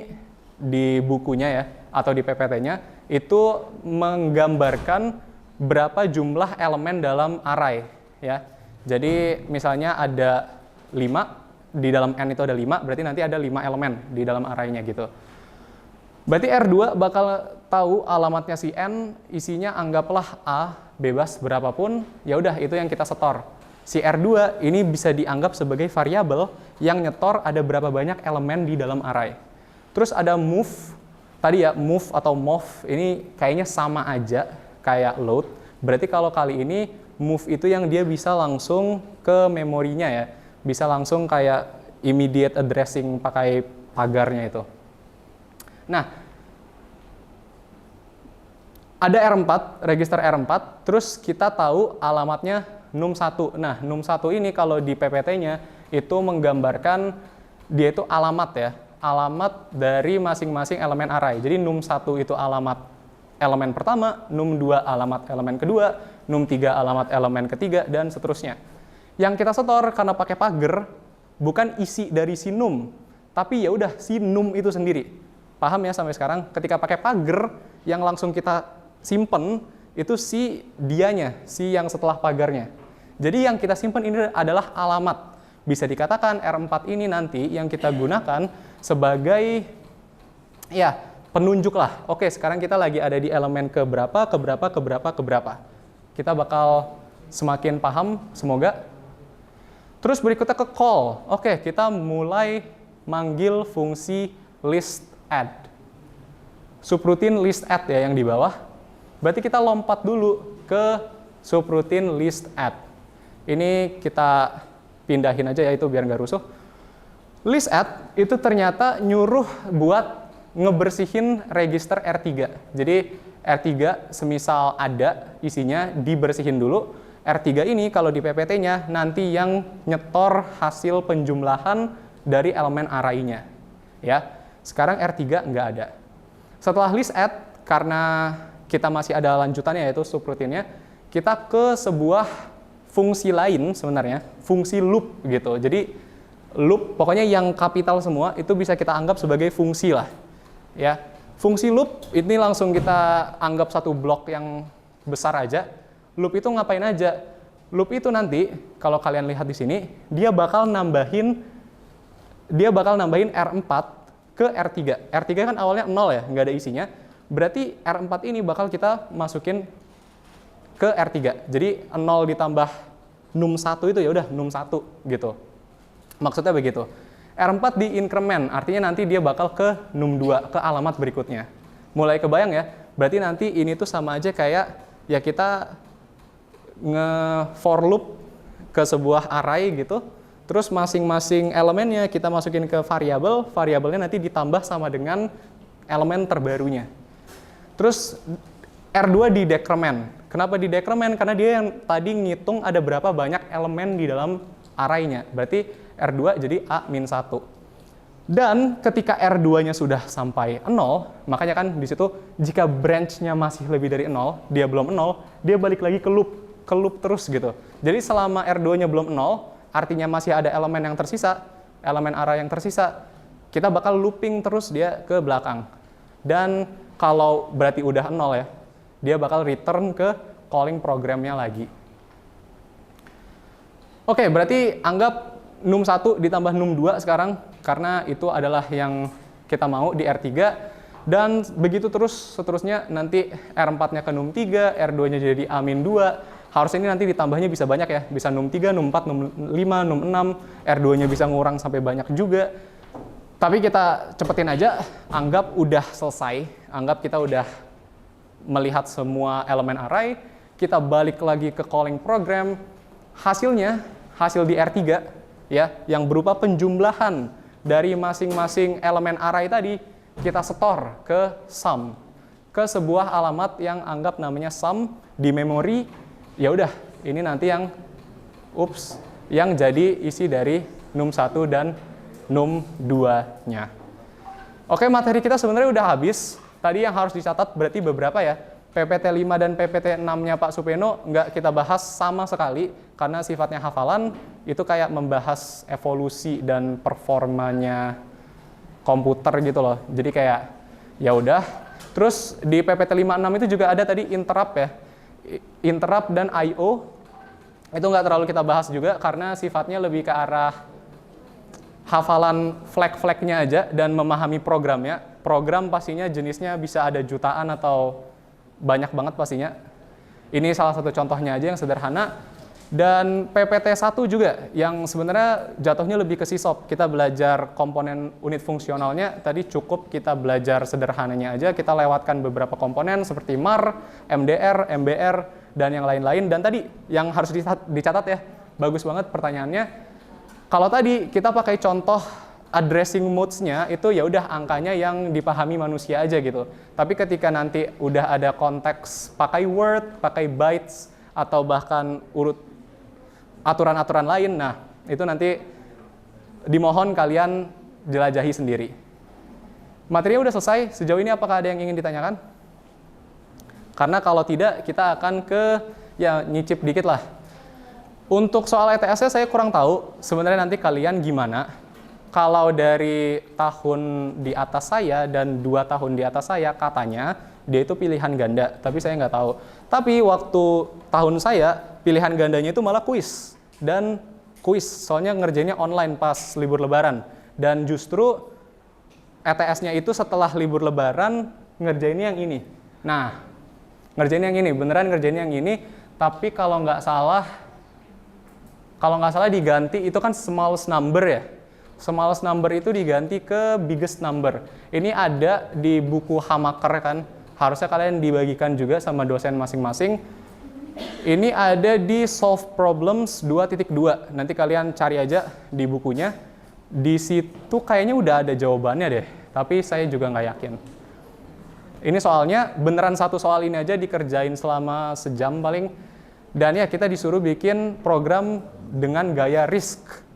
di bukunya ya atau di PPT-nya itu menggambarkan berapa jumlah elemen dalam array ya. Jadi misalnya ada 5, di dalam N itu ada 5, berarti nanti ada 5 elemen di dalam array-nya gitu. Berarti R2 bakal tahu alamatnya si N, isinya anggaplah A, bebas berapapun, ya udah itu yang kita setor. Si R2 ini bisa dianggap sebagai variabel yang nyetor ada berapa banyak elemen di dalam array. Terus ada move, tadi ya move atau move, ini kayaknya sama aja kayak load. Berarti kalau kali ini move itu yang dia bisa langsung ke memorinya ya, bisa langsung kayak immediate addressing pakai pagarnya itu. Nah, ada R4, register R4, terus kita tahu alamatnya num1. Nah, num1 ini kalau di PPT-nya itu menggambarkan dia itu alamat ya, alamat dari masing-masing elemen array. Jadi num1 itu alamat elemen pertama, num2 alamat elemen kedua, num3 alamat elemen ketiga, dan seterusnya. Yang kita setor karena pakai pagar, bukan isi dari si num, tapi ya udah si num itu sendiri. Paham ya sampai sekarang? Ketika pakai pagar, yang langsung kita simpen, itu si dianya, si yang setelah pagarnya. Jadi yang kita simpen ini adalah alamat. Bisa dikatakan R4 ini nanti yang kita gunakan sebagai ya penunjuk lah. Oke, sekarang kita lagi ada di elemen keberapa. Kita bakal semakin paham, semoga. Terus berikutnya ke call. Oke, kita mulai manggil fungsi list add. Subroutine list add ya yang di bawah. Berarti kita lompat dulu ke subroutine list add. Ini kita pindahin aja ya itu biar nggak rusuh. List add itu ternyata nyuruh buat ngebersihin register R3. Jadi R3 semisal ada isinya dibersihin dulu. R3 ini kalau di PPT-nya nanti yang nyetor hasil penjumlahan dari elemen array-nya. Ya. Sekarang R3 nggak ada. Setelah list add, karena kita masih ada lanjutannya yaitu subroutine-nya, kita ke sebuah fungsi lain sebenarnya, fungsi loop gitu. Jadi loop pokoknya yang kapital semua itu bisa kita anggap sebagai fungsi lah. Ya, fungsi loop ini langsung kita anggap satu blok yang besar aja. Loop itu ngapain aja? Loop itu nanti kalau kalian lihat di sini, dia bakal nambahin R4 ke R3. R3 kan awalnya 0 ya, nggak ada isinya. Berarti R4 ini bakal kita masukin ke R3. Jadi 0 ditambah num1 itu ya udah num1 gitu. Maksudnya begitu. R4 di increment, artinya nanti dia bakal ke num2, ke alamat berikutnya. Mulai kebayang ya? Berarti nanti ini tuh sama aja kayak ya kita nge-for loop ke sebuah array gitu. Terus masing-masing elemennya kita masukin ke variabel, variabelnya nanti ditambah sama dengan elemen terbarunya. Terus R2 di decrement. Kenapa di decrement? Karena dia yang tadi ngitung ada berapa banyak elemen di dalam array-nya. Berarti R2 jadi A-1. Dan ketika R2-nya sudah sampai 0, makanya kan di situ jika branch-nya masih lebih dari 0, dia belum 0, dia balik lagi ke loop terus gitu. Jadi selama R2-nya belum 0, artinya masih ada elemen yang tersisa, elemen array yang tersisa, kita bakal looping terus dia ke belakang. Dan kalau berarti udah 0 ya, dia bakal return ke calling programnya lagi. Oke, berarti anggap num1 ditambah num2 sekarang, karena itu adalah yang kita mau di R3. Dan begitu terus seterusnya, nanti R4-nya ke num3, R2-nya jadi A-2. Harusnya ini nanti ditambahnya bisa banyak ya, bisa num3, num4, num5, num6, R2-nya bisa ngurang sampai banyak juga. Tapi kita cepetin aja, anggap udah selesai, anggap kita udah melihat semua elemen array, kita balik lagi ke calling program, hasilnya, hasil di R3, ya, yang berupa penjumlahan dari masing-masing elemen array tadi, kita setor ke sum, ke sebuah alamat yang anggap namanya sum di memori. Ya udah, ini nanti yang yang jadi isi dari num1 dan num2-nya. Oke, materi kita sebenarnya udah habis. Tadi yang harus dicatat berarti beberapa ya. PPT 5 dan PPT 6-nya Pak Supeno nggak kita bahas sama sekali karena sifatnya hafalan, itu kayak membahas evolusi dan performanya komputer gitu loh. Jadi kayak ya udah. Terus di PPT 5-6 itu juga ada tadi interrupt ya. Interrupt dan I/O itu nggak terlalu kita bahas juga karena sifatnya lebih ke arah hafalan flag-flagnya aja dan memahami programnya. Program pastinya jenisnya bisa ada jutaan atau banyak banget pastinya. Ini salah satu contohnya aja yang sederhana. Dan PPT 1 juga yang sebenarnya jatuhnya lebih ke sisop. Kita belajar komponen unit fungsionalnya, tadi cukup kita belajar sederhananya aja. Kita lewatkan beberapa komponen seperti MAR, MDR, MBR, dan yang lain-lain. Dan tadi yang harus dicatat ya, bagus banget pertanyaannya. Kalau tadi kita pakai contoh addressing modes-nya itu ya udah angkanya yang dipahami manusia aja gitu. Tapi ketika nanti udah ada konteks pakai word, pakai bytes atau bahkan urut aturan-aturan lain, nah itu nanti dimohon kalian jelajahi sendiri. Materinya udah selesai. Sejauh ini apakah ada yang ingin ditanyakan? Karena kalau tidak, kita akan nyicip dikit lah. Untuk soal ETS-nya saya kurang tahu, sebenarnya nanti kalian gimana. Kalau dari tahun di atas saya dan 2 tahun di atas saya, katanya dia itu pilihan ganda, tapi saya nggak tahu. Tapi waktu tahun saya, pilihan gandanya itu malah kuis. Dan kuis, soalnya ngerjainnya online pas libur lebaran. Dan justru ETS-nya itu setelah libur lebaran, ngerjainnya yang ini. Nah, ngerjain yang ini, beneran ngerjain yang ini, tapi kalau nggak salah diganti, itu kan smallest number ya. Smallest number itu diganti ke biggest number. Ini ada di buku Hamaker kan, harusnya kalian dibagikan juga sama dosen masing-masing. Ini ada di Solve Problems 2.2, nanti kalian cari aja di bukunya. Di situ kayaknya udah ada jawabannya deh, tapi saya juga nggak yakin. Ini soalnya beneran satu soal ini aja dikerjain selama sejam paling. Dan ya kita disuruh bikin program dengan gaya RISC.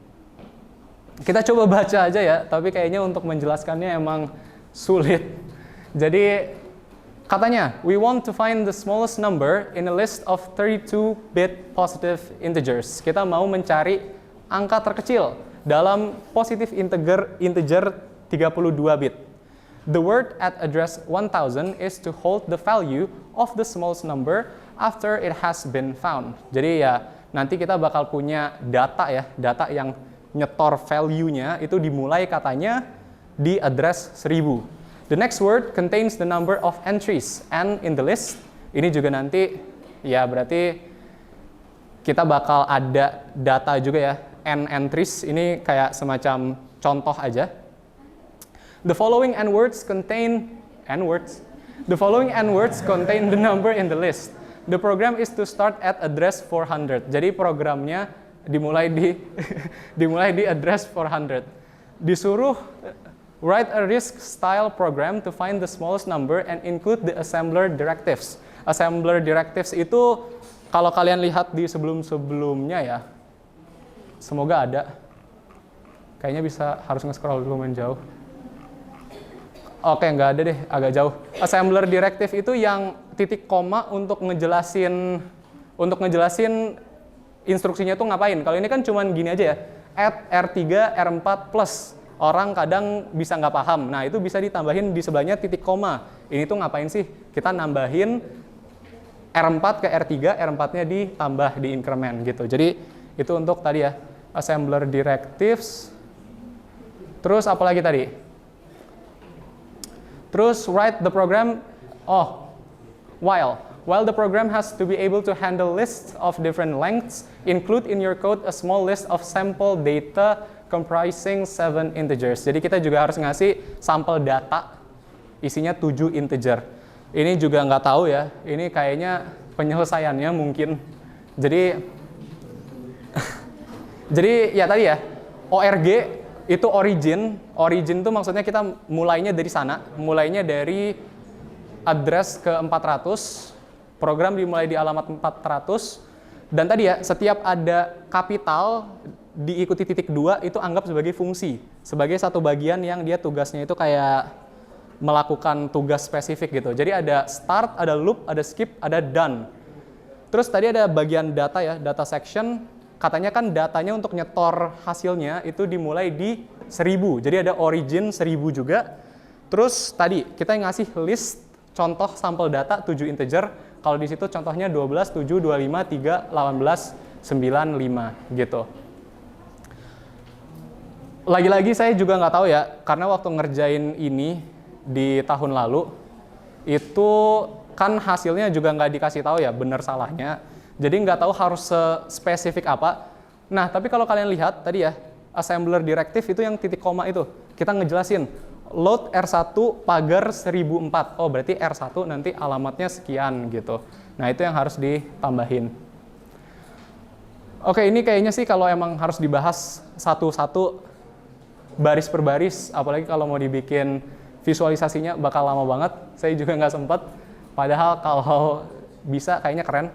Kita coba baca aja ya, tapi kayaknya untuk menjelaskannya emang sulit. Jadi katanya, we want to find the smallest number in a list of 32-bit positive integers. Kita mau mencari angka terkecil dalam positive integer 32 bit. The word at address 1000 is to hold the value of the smallest number after it has been found. Jadi ya nanti kita bakal punya data ya, data yang nyetor value-nya itu dimulai katanya di address 1000. The next word contains the number of entries n in the list. Ini juga nanti ya berarti kita bakal ada data juga ya, n entries. Ini kayak semacam contoh aja. The following n words contain the number in the list. The program is to start at address 400. Jadi programnya dimulai di address 400. Disuruh write a RISC style program to find the smallest number and include the assembler directives. Assembler directives itu kalau kalian lihat di sebelum-sebelumnya ya. Semoga ada. Kayaknya harus nge-scroll dulu main jauh. Oke, nggak ada deh, agak jauh. Assembler directive itu yang titik koma untuk ngejelasin instruksinya tuh ngapain. Kalau ini kan cuman gini aja ya, add R3, R4 plus. Orang kadang bisa nggak paham. Nah, itu bisa ditambahin di sebelahnya titik koma. Ini tuh ngapain sih? Kita nambahin R4 ke R3, R4-nya ditambah di increment gitu. Jadi, itu untuk tadi ya, assembler directives. Terus apa lagi tadi? Terus write the program, while the program has to be able to handle lists of different lengths, include in your code a small list of sample data comprising 7 integers. Jadi kita juga harus ngasih sampel data, isinya 7 integer. Ini juga nggak tahu ya, ini kayaknya penyelesaiannya mungkin. Jadi ya tadi ya, ORG itu origin itu maksudnya kita mulainya dari sana, mulainya dari address ke 400, program dimulai di alamat 400, dan tadi ya, setiap ada kapital diikuti titik 2 itu anggap sebagai fungsi, sebagai satu bagian yang dia tugasnya itu kayak melakukan tugas spesifik gitu. Jadi ada start, ada loop, ada skip, ada done. Terus tadi ada bagian data ya, data section. Katanya kan datanya untuk nyetor hasilnya itu dimulai di 1000. Jadi ada origin 1000 juga. Terus tadi kita ngasih list contoh sampel data 7 integer. Kalau di situ contohnya 12, 7, 25, 3, 18, 95 gitu. Lagi-lagi saya juga nggak tahu ya, karena waktu ngerjain ini di tahun lalu, itu kan hasilnya juga nggak dikasih tahu ya benar salahnya. Jadi nggak tahu harus spesifik apa. Nah, tapi kalau kalian lihat tadi ya, assembler directive itu yang titik koma itu. Kita ngejelasin, load R1 pagar 1004. Oh, berarti R1 nanti alamatnya sekian gitu. Nah, itu yang harus ditambahin. Oke, ini kayaknya sih kalau emang harus dibahas satu-satu, baris per baris, apalagi kalau mau dibikin visualisasinya bakal lama banget. Saya juga nggak sempet. Padahal kalau bisa kayaknya keren.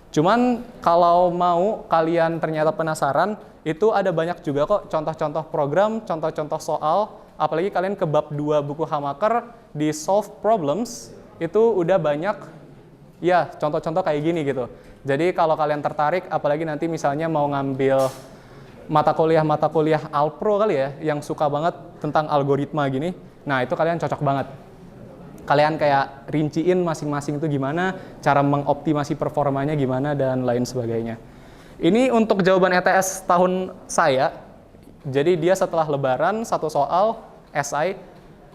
Cuman kalau mau kalian ternyata penasaran, itu ada banyak juga kok contoh-contoh program, contoh-contoh soal, apalagi kalian ke bab 2 buku Hamaker di Solve Problems, itu udah banyak Ya, contoh-contoh kayak gini gitu. Jadi kalau kalian tertarik, apalagi nanti misalnya mau ngambil mata kuliah Alpro kali ya, yang suka banget tentang algoritma gini, nah itu kalian cocok banget. Kalian kayak rinciin masing-masing itu gimana, cara mengoptimasi performanya gimana, dan lain sebagainya. Ini untuk jawaban ETS tahun saya, jadi dia setelah lebaran, satu soal, SI,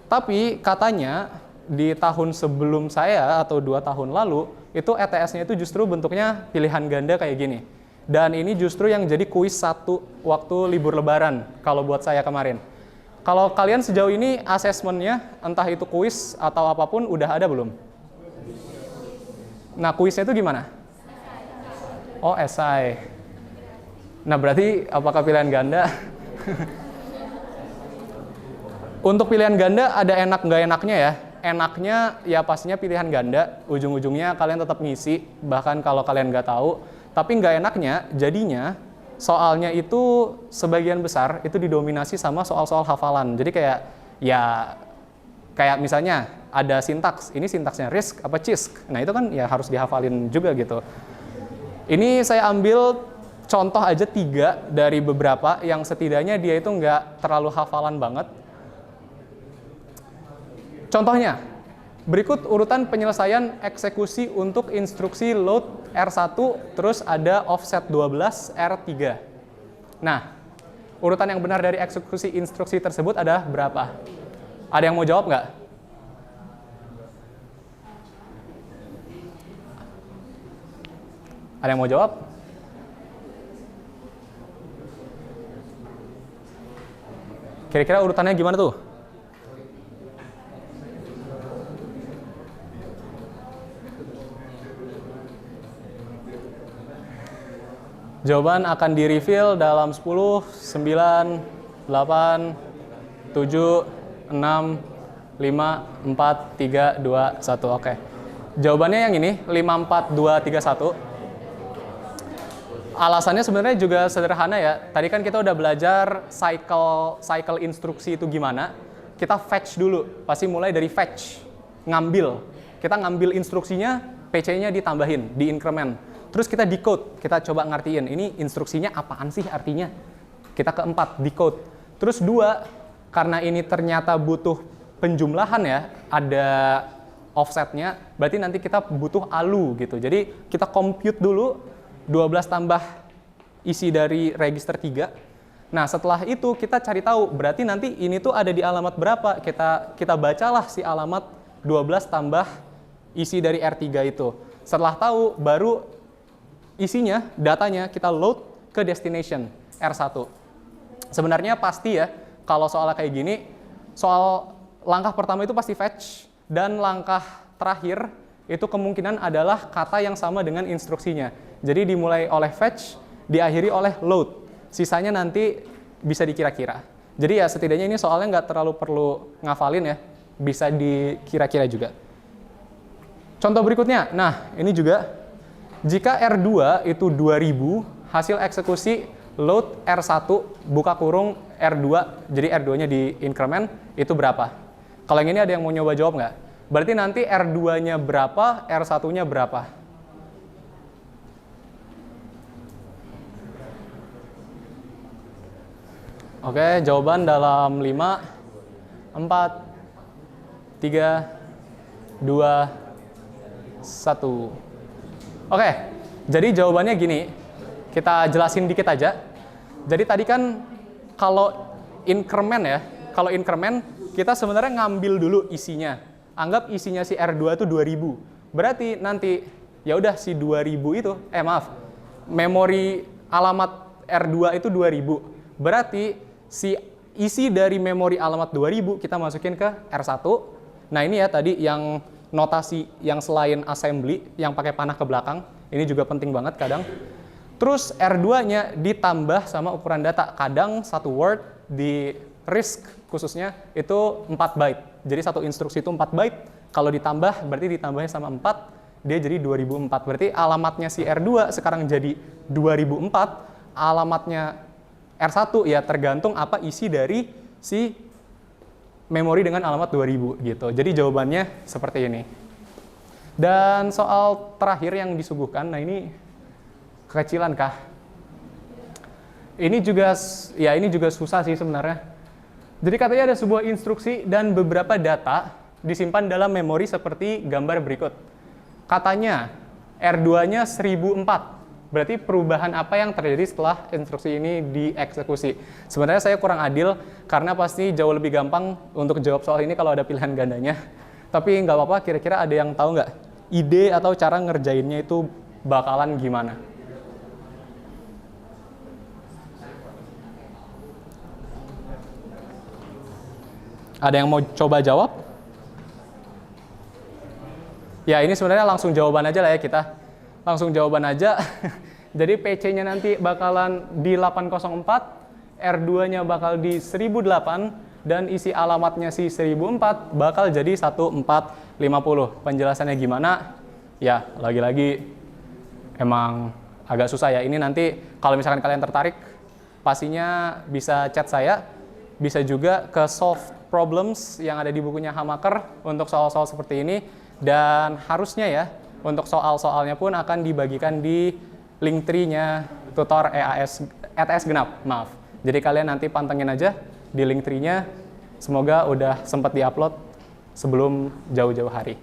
tapi katanya di tahun sebelum saya atau 2 tahun lalu, itu ETS-nya itu justru bentuknya pilihan ganda kayak gini. Dan ini justru yang jadi kuis 1 waktu libur lebaran, kalau buat saya kemarin. Kalau kalian sejauh ini asesmennya, entah itu kuis atau apapun, udah ada belum? Nah, kuisnya itu gimana? Oh, SI. Nah, berarti apakah pilihan ganda? Untuk pilihan ganda ada enak nggak enaknya ya. Enaknya ya pastinya pilihan ganda, ujung-ujungnya kalian tetap ngisi, bahkan kalau kalian nggak tahu. Tapi nggak enaknya, jadinya soalnya itu sebagian besar itu didominasi sama soal-soal hafalan. Jadi kayak misalnya ada sintaks, ini sintaksnya risk apa CISC. Nah itu kan ya harus dihafalin juga gitu. Ini saya ambil contoh aja 3 dari beberapa yang setidaknya dia itu nggak terlalu hafalan banget. Contohnya, berikut urutan penyelesaian eksekusi untuk instruksi load R1, terus ada offset 12 R3. Nah, urutan yang benar dari eksekusi instruksi tersebut ada berapa? Ada yang mau jawab nggak? Ada yang mau jawab? Kira-kira urutannya gimana tuh? Jawaban akan di-reveal dalam 10, 9, 8, 7, 6, 5, 4, 3, 2, 1. Oke. Jawabannya yang ini, 5, 4, 2, 3, 1. Alasannya sebenarnya juga sederhana ya. Tadi kan kita udah belajar cycle instruksi itu gimana. Kita fetch dulu. Pasti mulai dari fetch. Ngambil. Kita ngambil instruksinya, PC-nya ditambahin, di increment. Terus kita decode, kita coba ngertiin, ini instruksinya apaan sih artinya? Kita keempat, decode. Terus 2, karena ini ternyata butuh penjumlahan ya, ada offsetnya, berarti nanti kita butuh ALU gitu. Jadi kita compute dulu, 12 tambah isi dari register 3. Nah setelah itu kita cari tahu, berarti nanti ini tuh ada di alamat berapa, kita bacalah si alamat 12 tambah isi dari R3 itu. Setelah tahu, baru isinya, datanya kita load ke destination R1. Sebenarnya pasti ya, kalau soalnya kayak gini, soal langkah pertama itu pasti fetch, dan langkah terakhir itu kemungkinan adalah kata yang sama dengan instruksinya. Jadi dimulai oleh fetch, diakhiri oleh load. Sisanya nanti bisa dikira-kira. Jadi ya setidaknya ini soalnya nggak terlalu perlu ngafalin ya, bisa dikira-kira juga. Contoh berikutnya, nah ini juga. Jika R2 itu 2000, hasil eksekusi load R1 buka kurung R2, jadi R2-nya di increment, itu berapa? Kalau yang ini ada yang mau nyoba jawab nggak? Berarti nanti R2-nya berapa, R1-nya berapa? Oke, jawaban dalam 5, 4, 3, 2, 1. Oke, jadi jawabannya gini, kita jelasin dikit aja. Jadi tadi kan kalau increment ya, kalau increment kita sebenarnya ngambil dulu isinya. Anggap isinya si R2 itu 2000. Berarti nanti ya udah si 2000 itu, memori alamat R2 itu 2000. Berarti si isi dari memori alamat 2000 kita masukin ke R1. Nah ini ya tadi yang notasi yang selain assembly yang pakai panah ke belakang, ini juga penting banget kadang. Terus R2-nya ditambah sama ukuran data. Kadang satu word di RISC khususnya itu 4 byte. Jadi satu instruksi itu 4 byte. Kalau ditambah berarti ditambahnya sama 4, dia jadi 2004. Berarti alamatnya si R2 sekarang jadi 2004. Alamatnya R1 ya tergantung apa isi dari si memori dengan alamat 2000 gitu. Jadi jawabannya seperti ini. Dan soal terakhir yang disuguhkan, nah ini kekecilan kah? Ini juga susah sih sebenarnya. Jadi katanya ada sebuah instruksi dan beberapa data disimpan dalam memori seperti gambar berikut. Katanya R2-nya 1004. Berarti perubahan apa yang terjadi setelah instruksi ini dieksekusi? Sebenarnya saya kurang adil karena pasti jauh lebih gampang untuk jawab soal ini kalau ada pilihan gandanya. Tapi nggak apa-apa, kira-kira ada yang tahu nggak ide atau cara ngerjainnya itu bakalan gimana? Ada yang mau coba jawab? Ya, ini sebenarnya langsung jawaban aja lah ya kita. Langsung jawaban aja. Jadi PC-nya nanti bakalan di 804, R2-nya bakal di 1008, dan isi alamatnya si 1004 bakal jadi 1450. Penjelasannya gimana? Ya, lagi-lagi emang agak susah ya. Ini nanti kalau misalkan kalian tertarik, pastinya bisa chat saya. Bisa juga ke Solve Problems yang ada di bukunya Hamaker untuk soal-soal seperti ini. Dan harusnya ya, untuk soal-soalnya pun akan dibagikan di link tree-nya tutor ETS Genap, maaf. Jadi kalian nanti pantengin aja di link tree-nya. Semoga udah sempat diupload sebelum jauh-jauh hari.